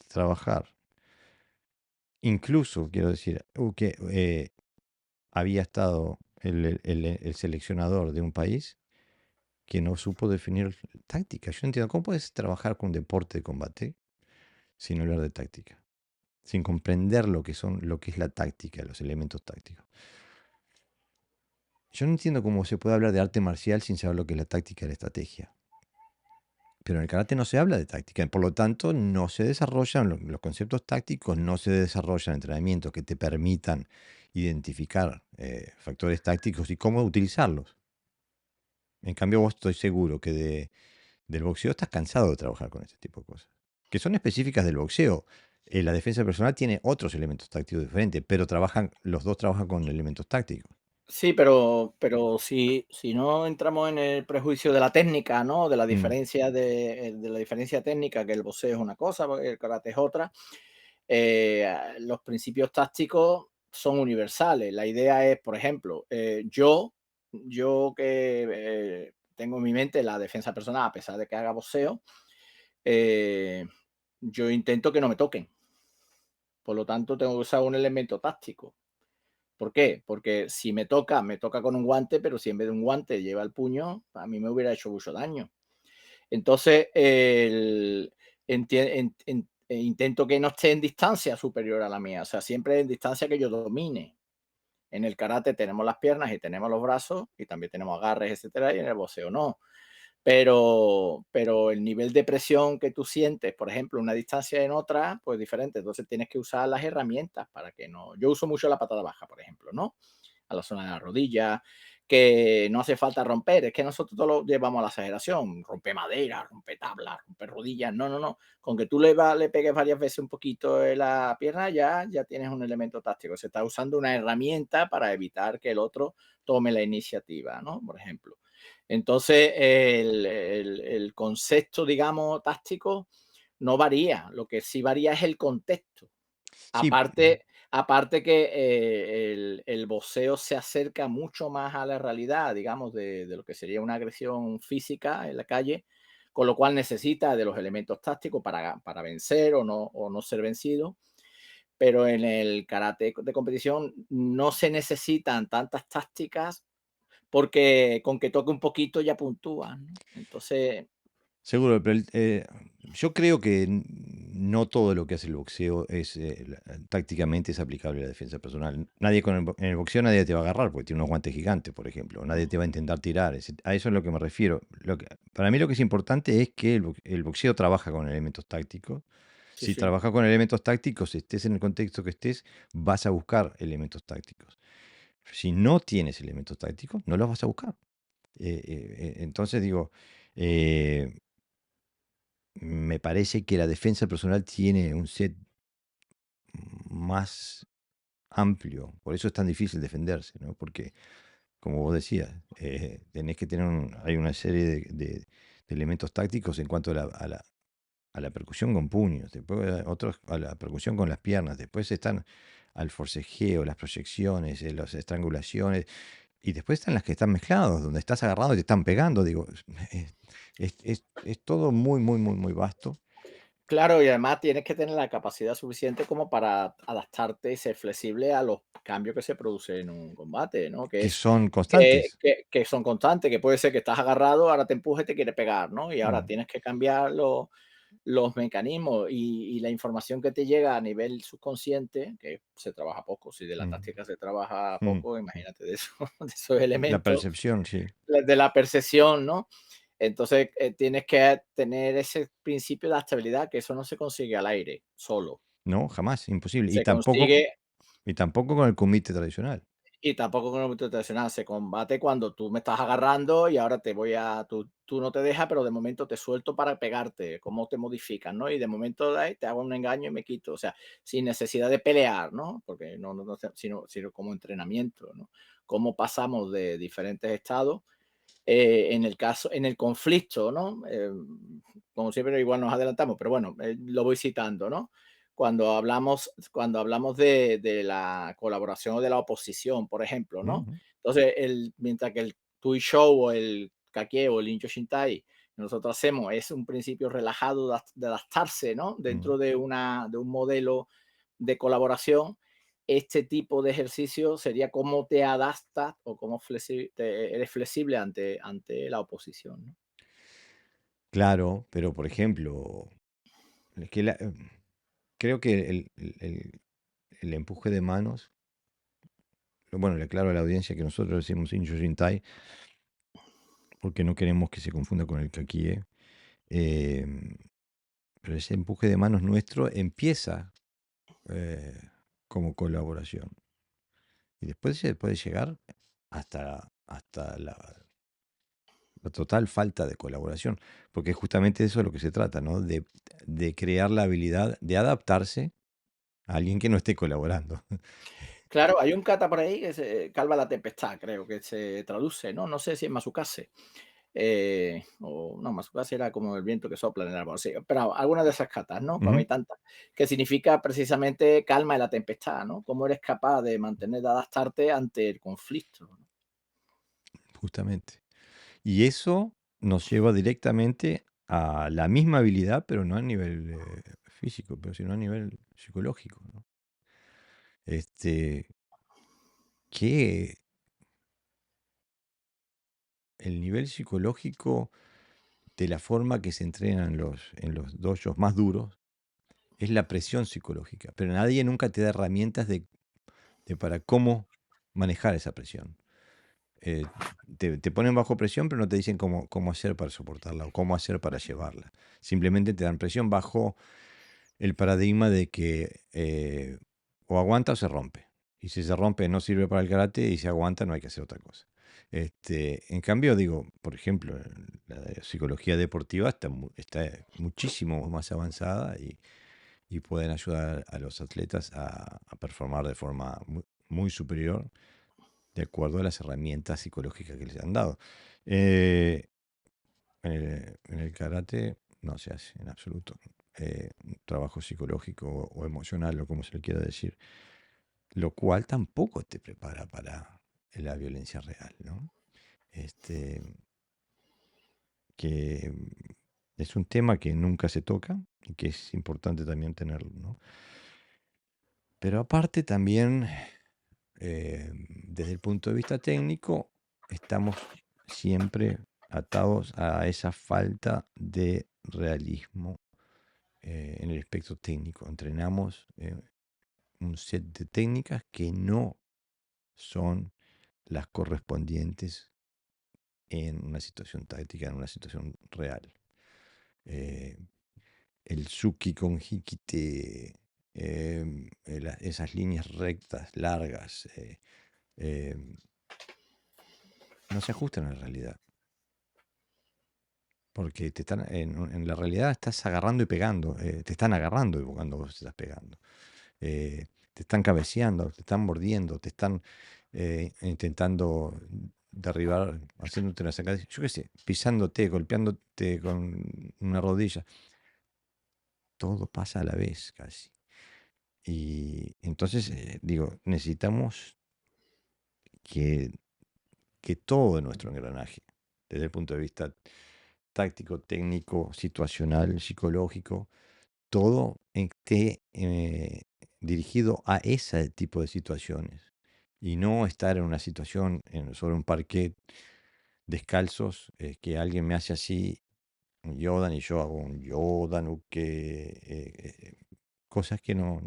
trabajar. Incluso, quiero decir, que había estado el seleccionador de un país que no supo definir táctica. Yo no entiendo, ¿cómo puedes trabajar con deporte de combate sin hablar de táctica? sin comprender lo que es la táctica, los elementos tácticos. Yo no entiendo cómo se puede hablar de arte marcial sin saber lo que es la táctica y la estrategia. Pero en el karate no se habla de táctica, por lo tanto, no se desarrollan los conceptos tácticos, no se desarrollan entrenamientos que te permitan identificar factores tácticos y cómo utilizarlos. En cambio, vos estoy seguro que del boxeo estás cansado de trabajar con este tipo de cosas, que son específicas del boxeo. La defensa personal tiene otros elementos tácticos diferentes, pero los dos trabajan con elementos tácticos. Sí, pero si no entramos en el prejuicio de la técnica, ¿no? De la Mm, diferencia de la diferencia técnica, que el boxeo es una cosa, el karate es otra, los principios tácticos son universales. La idea es, por ejemplo, yo que, tengo en mi mente la defensa personal, a pesar de que haga boxeo, eh, yo intento que no me toquen. Por lo tanto, tengo que usar un elemento táctico. ¿Por qué? Porque si me toca con un guante, pero si en vez de un guante lleva el puño, a mí me hubiera hecho mucho daño. Entonces, intento que no esté en distancia superior a la mía, o sea, siempre en distancia que yo domine. En el karate tenemos las piernas y tenemos los brazos y también tenemos agarres, etcétera, y en el boxeo no. Pero el nivel de presión que tú sientes, por ejemplo, una distancia en otra, pues diferente. Entonces tienes que usar las herramientas para que no. Yo uso mucho la patada baja, por ejemplo, ¿no? A la zona de la rodilla, que no hace falta romper, es que nosotros todo lo llevamos a la exageración, rompe madera, rompe tablas, rompe rodillas, no, no, no, con que tú le pegues varias veces un poquito en la pierna ya tienes un elemento táctico, se está usando una herramienta para evitar que el otro tome la iniciativa, ¿no? Por ejemplo. Entonces, el concepto, digamos, táctico no varía, lo que sí varía es el contexto. sí, Aparte que, el boxeo se acerca mucho más a la realidad, digamos, de lo que sería una agresión física en la calle, con lo cual necesita de los elementos tácticos para vencer o no ser vencido. Pero en el karate de competición no se necesitan tantas tácticas, porque con que toque un poquito ya puntúas, ¿no? Entonces, seguro, pero yo creo que no todo lo que hace el boxeo tácticamente es aplicable a la defensa personal. Nadie en el boxeo nadie te va a agarrar porque tiene unos guantes gigantes, por ejemplo. Nadie te va a intentar tirar. A eso es lo que me refiero. Para mí lo que es importante es que el boxeo trabaja con elementos tácticos. sí, Si sí. trabajas con elementos tácticos, estés en el contexto que estés, vas a buscar elementos tácticos. Si no tienes elementos tácticos, no los vas a buscar. Entonces digo, eh, me parece que la defensa personal tiene un set más amplio, por eso es tan difícil defenderse, ¿no? Porque, como vos decías, tenés que tener hay una serie de elementos tácticos en cuanto a la percusión con puños, después otros a la percusión con las piernas, después están al forcejeo, las proyecciones, las estrangulaciones, y después están las que están mezclados, donde estás agarrado y te están pegando, digo, es todo muy, muy, muy, muy vasto, Claro, y además tienes que tener la capacidad suficiente como para adaptarte y ser flexible a los cambios que se producen en un combate, ¿no? que son constantes. Que son constantes, que puede ser que estás agarrado, ahora te empuje y te quiere pegar, ¿no? Y ahora Mm, tienes que cambiar los mecanismos y la información que te llega a nivel subconsciente, que se trabaja poco, si de la mm, táctica se trabaja mm. poco, imagínate de, eso, de esos La elementos, percepción, sí. de la percepción, ¿no? Entonces, tienes que tener ese principio de adaptabilidad, que eso no se consigue al aire, solo. No, jamás, imposible. Se consigue Y tampoco con el kumite tradicional. y tampoco con el ámbito tradicional. Se combate cuando tú me estás agarrando y ahora tú no te dejas, pero de momento te suelto para pegarte, cómo te modificas, ¿no? Y de momento de ahí te hago un engaño y me quito. O sea, sin necesidad de pelear, ¿no? Porque sino como entrenamiento, ¿no? Cómo pasamos de diferentes estados en el conflicto, ¿no? Como siempre, igual nos adelantamos, pero bueno, lo voy citando, ¿no? Cuando hablamos de la colaboración o de la oposición, por ejemplo, ¿no? Ujú, Entonces, mientras que el Tui Show o el Kake o el Incho Shintai que nosotros hacemos es un principio relajado de adaptarse, ¿no? mm. Dentro de un modelo de colaboración, este tipo de ejercicio sería cómo te adaptas o cómo eres flexible ante la oposición, ¿no? Claro, pero por ejemplo, es que creo que el empuje de manos, bueno, le aclaro a la audiencia que nosotros decimos Injo Shintai porque no queremos que se confunda con el Kakie. em, pero ese empuje de manos nuestro empieza eh, como colaboración. Y después se puede llegar hasta la total falta de colaboración, porque justamente eso es lo que se trata, ¿no? De crear la habilidad de adaptarse a alguien que no esté colaborando. Claro, hay un kata por ahí que se calva la tempestad, creo que se traduce, ¿no? No sé si es Masukase. O no, Masukase era como el viento que sopla en el árbol, sí, pero alguna de esas katas, ¿no? Como Ujú, hay tantas, que significa precisamente calma en la tempestad, ¿no? Cómo eres capaz de mantener, de adaptarte ante el conflicto, ¿no? justamente. Y eso nos lleva directamente a la misma habilidad, pero no a nivel físico, pero sino a nivel psicológico, ¿no? Este, que el nivel psicológico de la forma que se entrenan en los dojos más duros es la presión psicológica, pero nadie nunca te da herramientas de para cómo manejar esa presión. Eh, te ponen bajo presión, pero no te dicen cómo hacer para soportarla o cómo hacer para llevarla. Simplemente te dan presión bajo el paradigma de que o aguanta o se rompe. Y si se rompe no sirve para el karate y si aguanta no hay que hacer otra cosa. En cambio, digo, por ejemplo, la psicología deportiva está muchísimo más avanzada y pueden ayudar a los atletas a performar de forma muy superior de acuerdo a las herramientas psicológicas que les han dado. Eh, en el karate no se hace en absoluto un trabajo psicológico o emocional o como se le quiera decir, lo cual tampoco te prepara para la violencia real, ¿no? Este, que es un tema que nunca se toca y que es importante también tenerlo, ¿no? Pero aparte también, desde el punto de vista técnico, estamos siempre atados a esa falta de realismo en el aspecto técnico. Entrenamos un set de técnicas que no son las correspondientes en una situación táctica, en una situación real. Eh, el Suki con Hikite, esas líneas rectas, largas, eh, no se ajustan a la realidad. Porque en la realidad estás agarrando y pegando, te están agarrando y cuando vos estás pegando. Te están cabeceando, te están mordiendo, te están intentando derribar, haciéndote una sacada, yo qué sé, pisándote, golpeándote con una rodilla. Todo pasa a la vez casi. Y entonces, digo, necesitamos que, que todo nuestro engranaje, desde el punto de vista táctico, técnico, situacional, psicológico, todo esté dirigido a ese tipo de situaciones y no estar en una situación sobre un parquet descalzos, que alguien me hace así, un Yodan y yo hago un Yodan, o que cosas que no,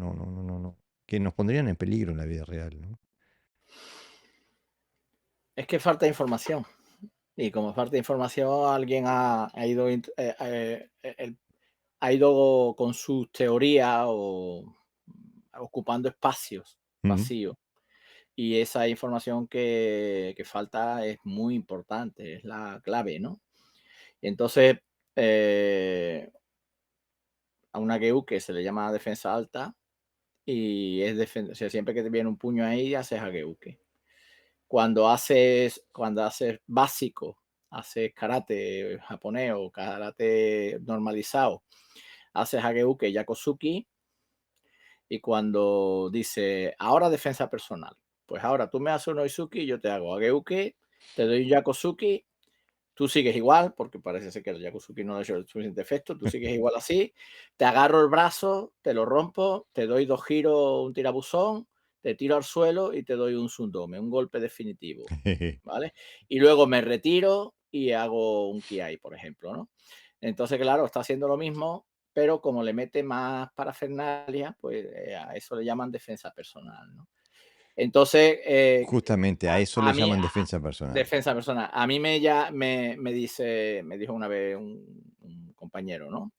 que nos pondrían en peligro en la vida real, ¿no? Es que falta información. Y como falta información, alguien ha ido, ha ido con sus teorías o ocupando espacios Ujú. vacíos. Y esa información que falta es muy importante, es la clave, ¿no? Entonces, eh, a una GEU que se le llama defensa alta y es o sea, siempre que te viene un puño ahí, haces ageuke. Cuando haces básico, haces karate japonés o karate normalizado, haces ageuke yakosuki y cuando dice ahora defensa personal, pues ahora tú me haces un oizuki, yo te hago ageuke, te doy un yakosuki. Tú sigues igual, porque parece ser que el Yakuzuki no ha hecho el suficiente efecto, tú sigues igual así, te agarro el brazo, te lo rompo, te doy 2 giros, un tirabuzón, te tiro al suelo y te doy un sundome, un golpe definitivo, ¿vale? Y luego me retiro y hago un kiai, por ejemplo, ¿no? Entonces, claro, está haciendo lo mismo, pero como le mete más parafernalia, pues a eso le llaman defensa personal, ¿no? Entonces, Justamente a eso le a mí, llaman defensa personal. defensa personal, a mí me dijo una vez un compañero, ¿no?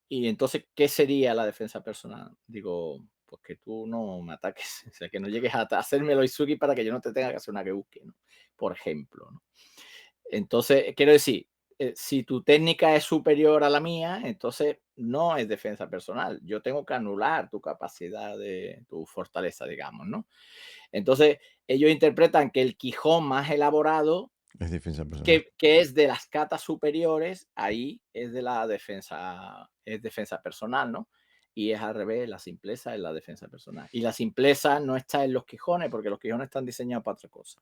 Y entonces, ¿qué sería la defensa personal? Digo, pues que tú no me ataques, o sea, que no llegues a hacerme el Izuki para que yo no te tenga que hacer una Gebuki, ¿no? Por ejemplo, ¿no? Entonces, quiero decir, si tu técnica es superior a la mía, entonces no es defensa personal. Yo tengo que anular tu capacidad de tu fortaleza, digamos, ¿no? Entonces, ellos interpretan que el Quijón más elaborado, Es defensa personal. que es de las catas superiores, ahí es defensa personal, ¿no? Y es al revés, la simpleza es la defensa personal. Y la simpleza no está en los Quijones, porque los Quijones están diseñados para otra cosa.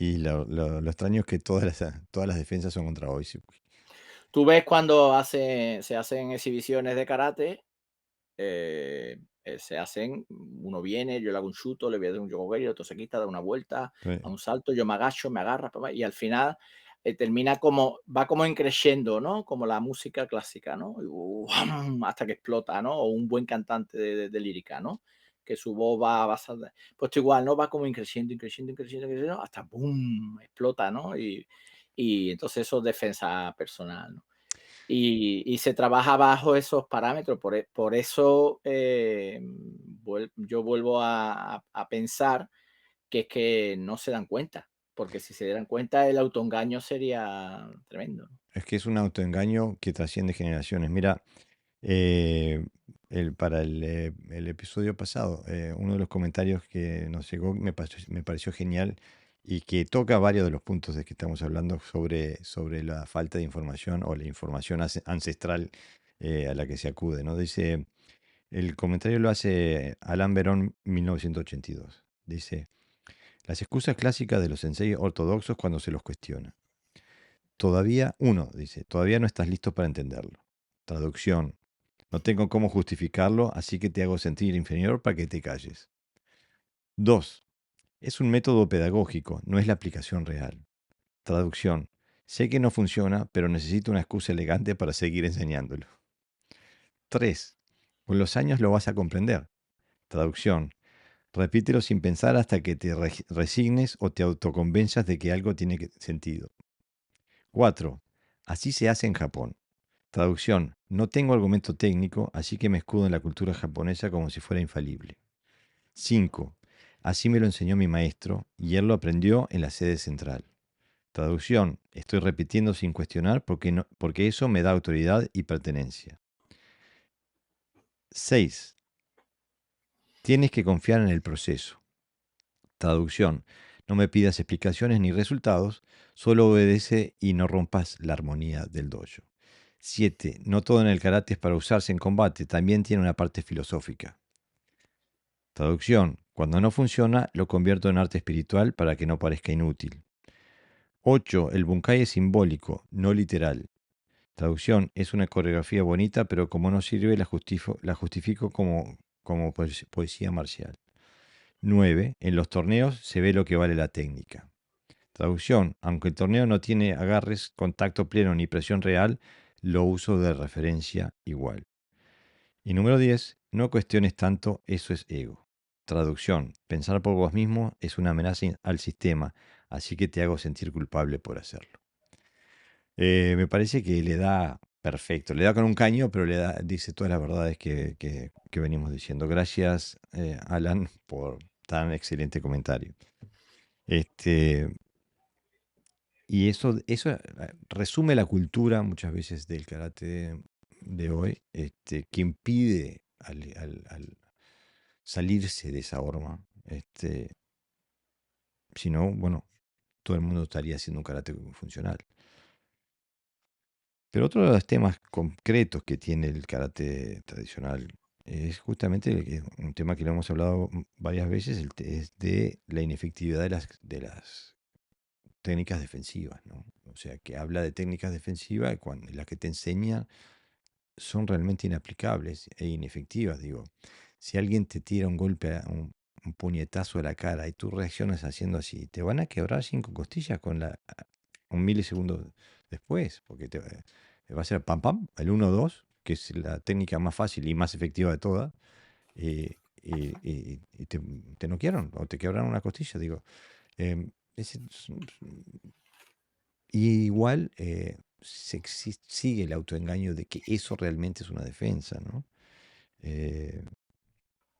Y lo extraño es que todas las defensas son contra Oizuki. Tú ves cuando se hacen exhibiciones de karate, se hacen, uno viene, yo le hago un chuto, le voy a dar un yokogeri, el otro se quita, da una vuelta, Sí. a un salto, yo me agacho, me agarra, y al final termina como, va como increciendo, ¿no? Como la música clásica, ¿no? Y, hasta que explota, ¿no? O un buen cantante de lírica, ¿no? Que su voz pues esto igual, ¿no? Va como increciendo, increciendo, increciendo, increciendo, hasta ¡boom! Explota, ¿no? Y entonces eso es defensa personal, ¿no? Y se trabaja bajo esos parámetros. Por eso yo vuelvo a pensar que es que no se dan cuenta, porque si se dieran cuenta el autoengaño sería tremendo, ¿no? Es que es un autoengaño que trasciende generaciones. Mira, eh, para el episodio pasado, uno de los comentarios que nos llegó me pareció genial y que toca varios de los puntos de que estamos hablando sobre la falta de información o la información ancestral a la que se acude, ¿no? Dice, el comentario lo hace Alain Verón 1982. Dice, las excusas clásicas de los sensei ortodoxos cuando se los cuestiona. Todavía no estás listo para entenderlo. Traducción, no tengo cómo justificarlo, así que te hago sentir inferior para que te calles. 2. Es un método pedagógico, no es la aplicación real. Traducción, sé que no funciona, pero necesito una excusa elegante para seguir enseñándolo. 3. Con los años lo vas a comprender. Traducción, repítelo sin pensar hasta que te resignes o te autoconvenzas de que algo tiene sentido. 4. Así se hace en Japón. Traducción. No tengo argumento técnico, así que me escudo en la cultura japonesa como si fuera infalible. 5. Así me lo enseñó mi maestro y él lo aprendió en la sede central. Traducción. Estoy repitiendo sin cuestionar porque eso me da autoridad y pertenencia. 6. Tienes que confiar en el proceso. Traducción. No me pidas explicaciones ni resultados, solo obedece y no rompas la armonía del dojo. 7. No todo en el karate es para usarse en combate, también tiene una parte filosófica. Traducción. Cuando no funciona, lo convierto en arte espiritual para que no parezca inútil. 8. El bunkai es simbólico, no literal. Traducción. Es una coreografía bonita, pero como no sirve, la justifico como poesía marcial. 9. En los torneos se ve lo que vale la técnica. Traducción. Aunque el torneo no tiene agarres, contacto pleno ni presión real, lo uso de referencia igual. Y número 10. No cuestiones tanto, eso es ego. Traducción. Pensar por vos mismo es una amenaza al sistema, así que te hago sentir culpable por hacerlo. Me parece que le da perfecto, le da con un caño, pero dice todas las verdades que venimos diciendo. Gracias, Alan, por tan excelente comentario. Este, y eso resume la cultura muchas veces del karate de hoy, que impide al salirse de esa horma. Si no, bueno, todo el mundo estaría haciendo un karate funcional. Pero otro de los temas concretos que tiene el karate tradicional es justamente un tema que lo hemos hablado varias veces, es de la inefectividad de las técnicas defensivas, ¿no? O sea, que habla de técnicas defensivas cuando las que te enseña son realmente inaplicables e inefectivas. Digo, si alguien te tira un golpe, un puñetazo a la cara y tú reaccionas haciendo así, te van a quebrar 5 costillas un milisegundo después, porque va a ser pam pam, el 1 2 que es la técnica más fácil y más efectiva de todas, y te noquearon o te quebraron una costilla, digo. Y igual sigue el autoengaño de que eso realmente es una defensa, ¿no? Eh,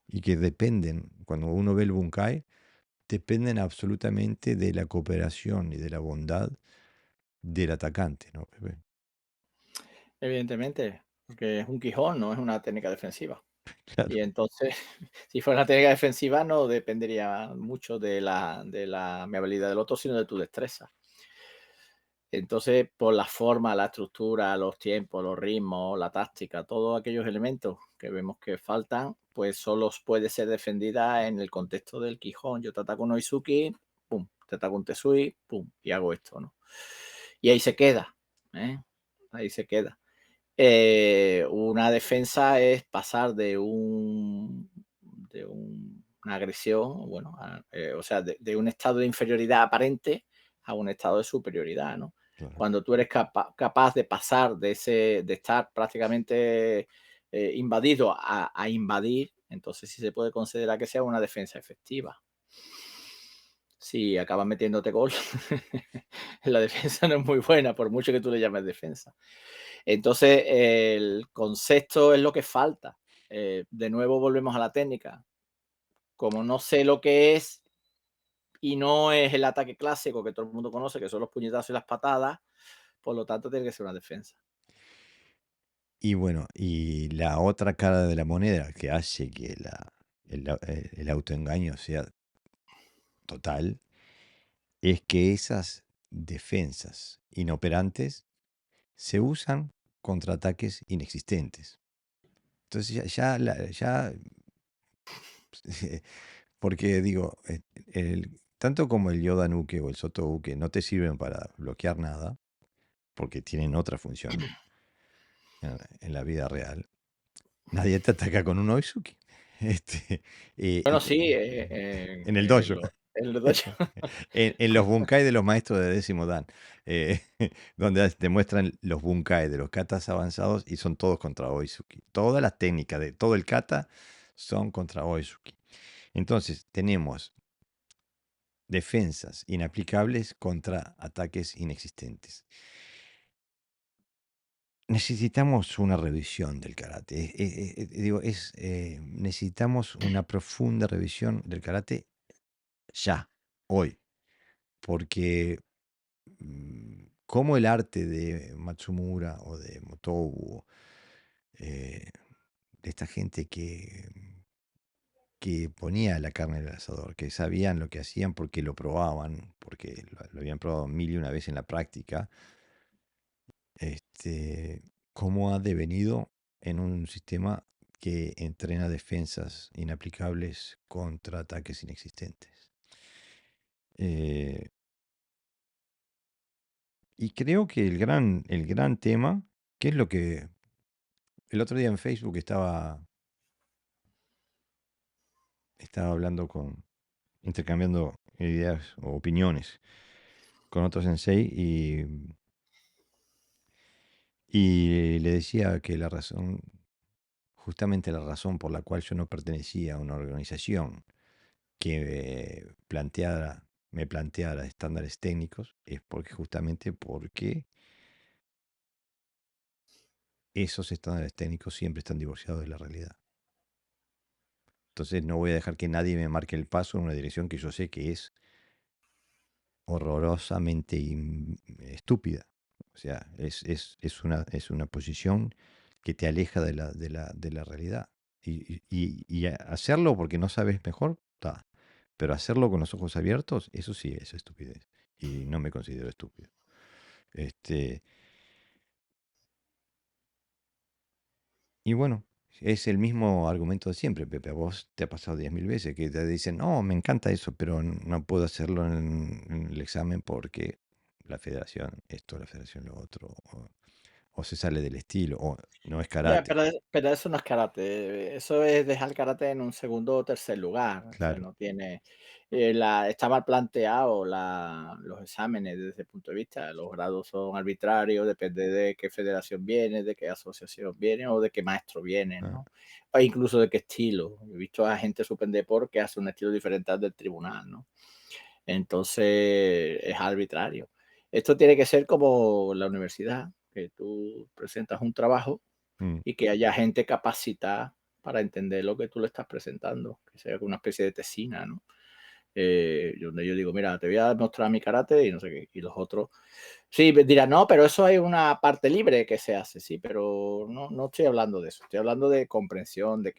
y que dependen, cuando uno ve el Bunkai, dependen absolutamente de la cooperación y de la bondad del atacante, ¿no, Pepe? Evidentemente, porque es un quijón, no es una técnica defensiva. Claro, Y entonces, si fuera una técnica defensiva, no dependería mucho de la habilidad del otro, sino de tu destreza. Entonces, por la forma, la estructura, los tiempos, los ritmos, la táctica, todos aquellos elementos que vemos que faltan, pues solo puede ser defendida en el contexto del Quijón. Yo te ataco un Oizuki, pum, te ataco un Tesui, pum, y hago esto, ¿no? Y ahí se queda, ¿eh? Ahí se queda. Una defensa es pasar una agresión, bueno, o sea, de un estado de inferioridad aparente a un estado de superioridad, ¿no? claro. Cuando tú eres capaz de pasar de estar prácticamente invadido a invadir, entonces sí se puede considerar que sea una defensa efectiva. Si acabas metiéndote gol, la defensa no es muy buena, por mucho que tú le llames defensa. Entonces, el concepto es lo que falta. De nuevo volvemos a la técnica. Como no sé lo que es y no es el ataque clásico que todo el mundo conoce, que son los puñetazos y las patadas, por lo tanto tiene que ser una defensa. Y bueno, y la otra cara de la moneda que hace que el autoengaño sea total es que esas defensas inoperantes se usan contra ataques inexistentes. Entonces porque digo, tanto como el Yoda Nuke o el Soto Uke no te sirven para bloquear nada, porque tienen otra función en la vida real. Nadie te ataca con un Oizuki. Este, Bueno, sí, en el dojo. en los dos. En los bunkai de los maestros de décimo dan, eh, donde te muestran los bunkai de los katas avanzados y son todos contra Oizuki. Todas las técnicas de todo el kata son contra Oizuki. Entonces, tenemos defensas inaplicables contra ataques inexistentes. Necesitamos una revisión del karate. Necesitamos una profunda revisión del karate ya, hoy, porque como el arte de Matsumura o de Motobu, de esta gente que ponía la carne en el asador, que sabían lo que hacían porque lo probaban, porque lo habían probado mil y una vez en la práctica, cómo ha devenido en un sistema que entrena defensas inaplicables contra ataques inexistentes. Eh, y creo que el gran tema, que es lo que el otro día en Facebook estaba hablando intercambiando ideas o opiniones con otro sensei y le decía que justamente la razón por la cual yo no pertenecía a una organización que me planteara estándares técnicos es justamente porque esos estándares técnicos siempre están divorciados de la realidad. Entonces no voy a dejar que nadie me marque el paso en una dirección que yo sé que es horrorosamente estúpida. O sea, es una posición que te aleja de la realidad. Y hacerlo porque no sabes mejor, está. Pero hacerlo con los ojos abiertos, eso sí es estupidez. Y no me considero estúpido. Este, y bueno, es el mismo argumento de siempre, Pepe. A vos te ha pasado 10.000 veces que te dicen, no, me encanta eso, pero no puedo hacerlo en el examen porque la federación esto, la federación lo otro. o se sale del estilo, o no es Ya, karate. pero eso no es karate, eso es dejar el karate en un segundo o tercer lugar, o sea, Claro. no tiene, está mal planteado los exámenes desde ese punto de vista, los grados son arbitrarios, depende de qué federación viene, de qué asociación viene o de qué maestro viene, Ah, ¿no? O incluso de qué estilo. He visto a gente suspender que hace un estilo diferente al del tribunal, ¿no? Entonces, es arbitrario. Esto tiene que ser como la universidad, que tú presentas un trabajo mm, y que haya gente capacitada para entender lo que tú le estás presentando, que sea una especie de tesina, ¿no? Donde yo digo, mira, te voy a mostrar mi karate y no sé qué, y los otros, sí, dirán, no, pero eso hay una parte libre que se hace, sí, pero no, no estoy hablando de eso, estoy hablando de comprensión, de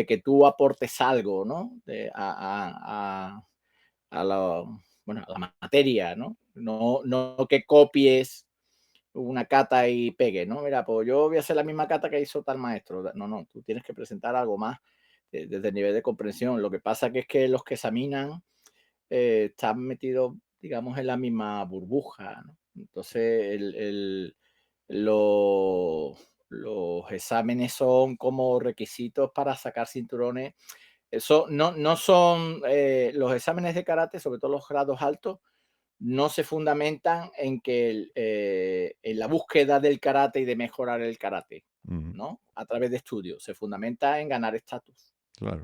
que tú aportes algo, ¿no? A la, bueno, a la materia, ¿no? No, no que copies una cata y pegue, ¿no? Mira, pues yo voy a hacer la misma cata que hizo tal maestro. No, no, tú tienes que presentar algo más desde el nivel de comprensión. Lo que pasa que es que los que examinan están metidos, digamos, en la misma burbuja, ¿no? Entonces, los exámenes son como requisitos para sacar cinturones. Eso no, no son los exámenes de karate, sobre todo los grados altos, no se fundamentan en en la búsqueda del karate y de mejorar el karate, mm, ¿no? A través de estudios. Se fundamenta en ganar estatus. claro.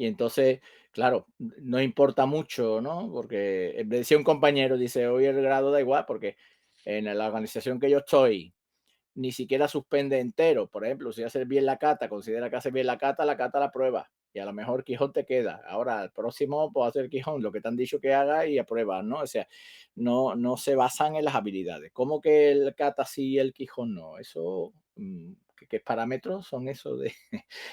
Y entonces, claro, no importa mucho, ¿no? Porque me decía un compañero, dice, hoy el grado da igual, porque en la organización que yo estoy, ni siquiera suspende entero. Por ejemplo, si haces bien la cata, considera que haces bien la cata la prueba. Y a lo mejor Quijón te queda. Ahora, el próximo, pues hacer Quijón, lo que te han dicho que haga y apruebas, ¿no? O sea, no, no se basan en las habilidades. ¿Cómo que el cata sí y el Quijón no? Eso, ¿qué parámetros son esos de?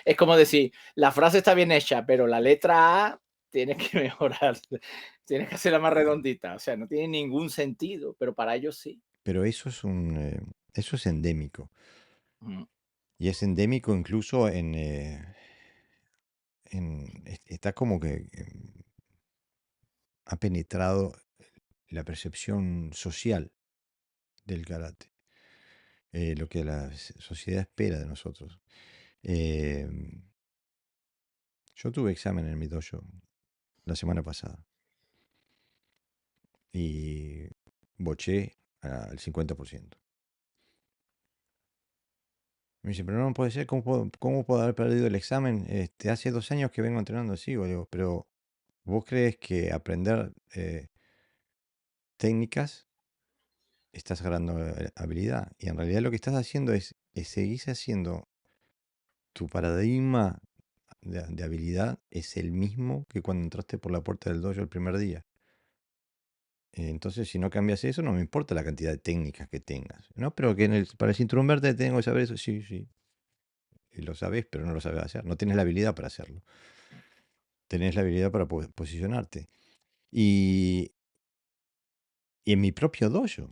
Es como decir, la frase está bien hecha, pero la letra A tienes que mejorar, tienes que hacerla más redondita. O sea, no tiene ningún sentido, pero para ellos sí. Pero eso es endémico. Mm. Y es endémico incluso está como que ha penetrado la percepción social del karate, lo que la sociedad espera de nosotros. Eh, yo tuve examen en mi dojo la semana pasada y boché al 50%. Me dice, pero no puede ser, cómo puedo haber perdido el examen? Hace 2 años que vengo entrenando así, digo, pero ¿vos crees que aprender técnicas estás ganando habilidad? Y en realidad lo que estás haciendo es seguir haciendo tu paradigma de habilidad es el mismo que cuando entraste por la puerta del dojo el primer día. Entonces, si no cambias eso, no me importa la cantidad de técnicas que tengas. No, pero que para el cinturón verde tengo que saber eso. Sí, sí. Y lo sabes, pero no lo sabes hacer. No tienes la habilidad para hacerlo. Tenés la habilidad para posicionarte. Y, y en mi propio dojo,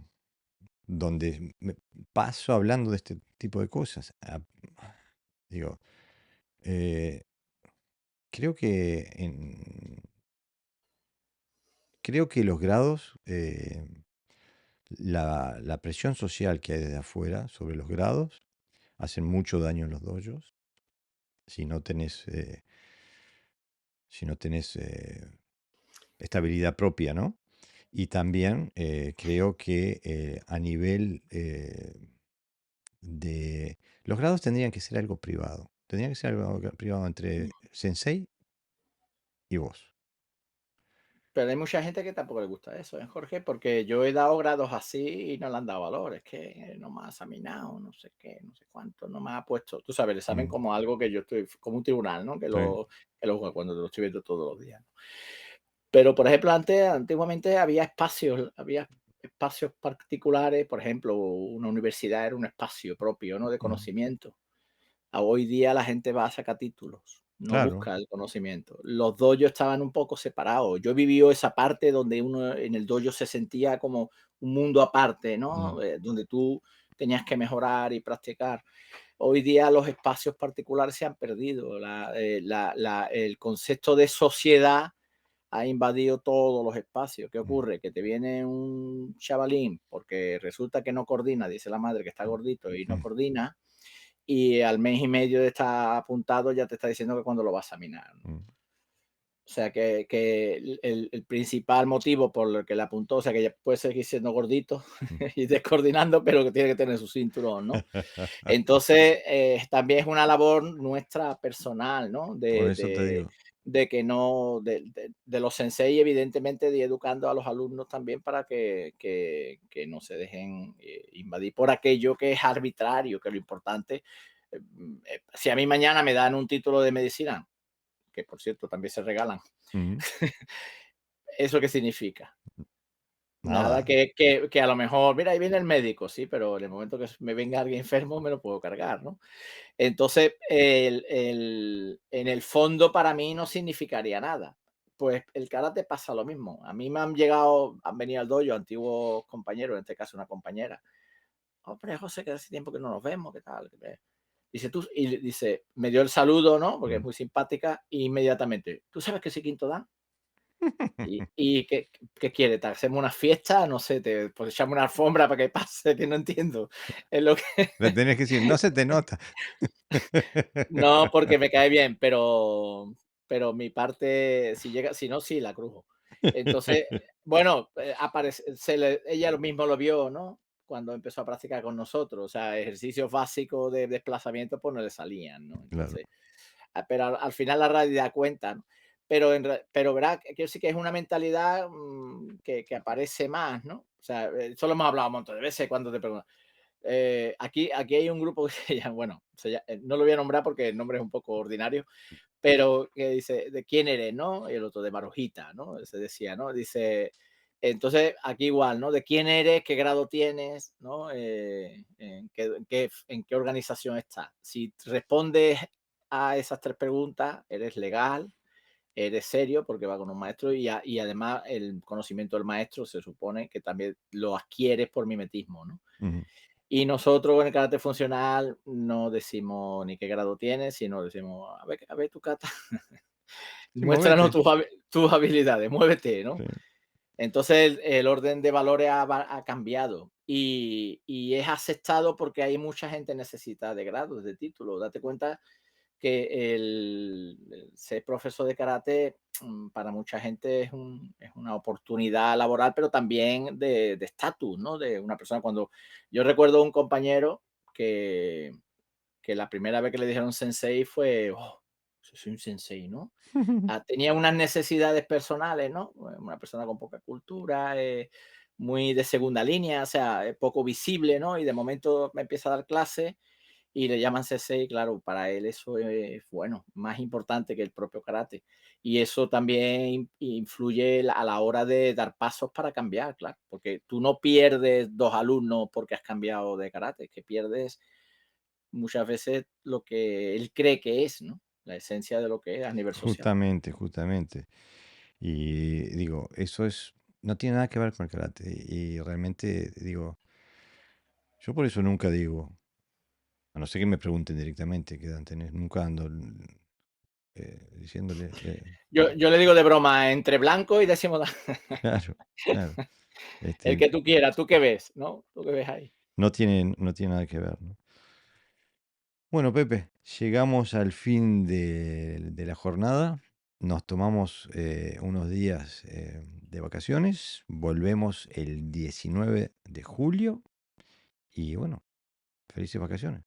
donde me paso hablando de este tipo de cosas, digo, eh, creo que creo que los grados, la presión social que hay desde afuera sobre los grados, hacen mucho daño en los dojos. Si no tenés, si no tenés estabilidad propia, ¿no? Y también creo que a nivel de... Los grados tendrían que ser algo privado. Tendría que ser algo privado entre sensei y vos. Pero hay mucha gente que tampoco le gusta eso, ¿eh, Jorge? Porque yo he dado grados así y no le han dado valor. Es que no me ha examinado, no sé qué, no sé cuánto, no me ha puesto, tú sabes, el examen Mm, como algo que yo estoy, como un tribunal, ¿no? sí, Cuando lo estoy viendo todos los días, ¿no? Pero, por ejemplo, antiguamente había espacios particulares, por ejemplo, una universidad era un espacio propio, ¿no? De mm, conocimiento. A hoy día la gente va a sacar títulos, no claro. busca el conocimiento. Los dojos estaban un poco separados. Yo he vivido esa parte donde uno en el dojo se sentía como un mundo aparte, Mm, ¿no? Donde tú tenías que mejorar y practicar. Hoy día los espacios particulares se han perdido. El concepto de sociedad ha invadido todos los espacios. ¿Qué mm, ocurre? Que te viene un chavalín porque resulta que no coordina, dice la madre que está gordito y no mm, coordina, y al mes y medio de estar apuntado ya te está diciendo que cuando lo vas a examinar, ¿no? mm, O sea, que el principal motivo por el que le apuntó, o sea, que ya puede seguir siendo gordito mm. y descoordinando, pero que tiene que tener su cinturón, ¿no? Entonces, también es una labor nuestra personal, ¿no? Por eso te digo. De que no, de los sensei, evidentemente, de educando a los alumnos también para que no se dejen invadir por aquello que es arbitrario, que lo importante, si a mí mañana me dan un título de medicina, que por cierto también se regalan, Mm, ¿eso qué significa? Nada nada. que a lo mejor, mira, ahí viene el médico, sí, pero en el momento que me venga alguien enfermo me lo puedo cargar, ¿no? Entonces, en el fondo para mí no significaría nada. Pues el karate pasa lo mismo. A mí me han venido al dojo antiguos compañeros, en este caso una compañera. Hombre, José, que hace tiempo que no nos vemos, ¿qué tal? Dice tú, y dice, me dio el saludo, ¿no? Porque es Mm. muy simpática, e inmediatamente, ¿tú sabes qué es el quinto dan? ¿Y qué quiere? ¿Te hacemos una fiesta? No sé, pues echamos una alfombra para que pase, que no entiendo. Es lo que Le tenés que decir, no se te nota. no, porque me cae bien, pero mi parte, si llega, si no, sí, la crujo. Entonces, bueno, aparece, ella lo mismo lo vio, ¿no? Cuando empezó a practicar con nosotros, o sea, ejercicios básicos de desplazamiento, pues no le salían, ¿no? Claro. Entonces, pero al final la realidad cuenta, ¿no? Pero verá, que sí que es una mentalidad que aparece más, ¿no? O sea, eso lo hemos hablado un montón de veces cuando te preguntan. Aquí hay un grupo que se llama, bueno, no lo voy a nombrar porque el nombre es un poco ordinario, pero que dice, ¿de quién eres, no? Y el otro de Marujita, ¿no? Se decía, ¿no? Dice, entonces aquí igual, ¿no? ¿De quién eres? ¿Qué grado tienes? ¿No? En qué organización estás? Si respondes a esas tres preguntas, eres legal, eres serio porque va con un maestro y además el conocimiento del maestro se supone que también lo adquieres por mimetismo, ¿no? Ujú. Y nosotros en el carácter funcional no decimos ni qué grado tienes, sino decimos, a ver tu kata, Sí, muéstranos movete. tus habilidades, muévete, ¿no? Sí. Entonces el orden de valores ha cambiado y es aceptado porque hay mucha gente necesitada de grados, de títulos. Date cuenta que el ser profesor de karate para mucha gente es una oportunidad laboral, pero también de estatus, ¿no? De una persona. Cuando yo recuerdo un compañero que, que la primera vez que le dijeron sensei fue, oh, soy un sensei, ¿no? Tenía unas necesidades personales, ¿no? Una persona con poca cultura, muy de segunda línea, o sea, poco visible, ¿no? Y de momento me empieza a dar clases y le llaman sensei, claro, para él eso es, bueno, más importante que el propio karate. Y eso también influye a la hora de dar pasos para cambiar, claro, porque tú no pierdes dos alumnos porque has cambiado de karate, que pierdes muchas veces lo que él cree que es, ¿no? La esencia de lo que es a nivel social. Justamente, justamente. Y digo, eso es, no tiene nada que ver con el karate. Y realmente digo, yo por eso nunca digo, a no ser que me pregunten directamente qué edad tenés, nunca ando diciéndole, Yo le digo de broma, entre blanco y décimo dan. claro, claro, El este, que tú quieras, ¿tú qué ves? ¿No? ¿Tú qué ves ahí? no tiene nada que ver, ¿no? Bueno, Pepe, llegamos al fin de la jornada. Nos tomamos unos días de vacaciones. Volvemos el 19 de julio. Y bueno, felices vacaciones.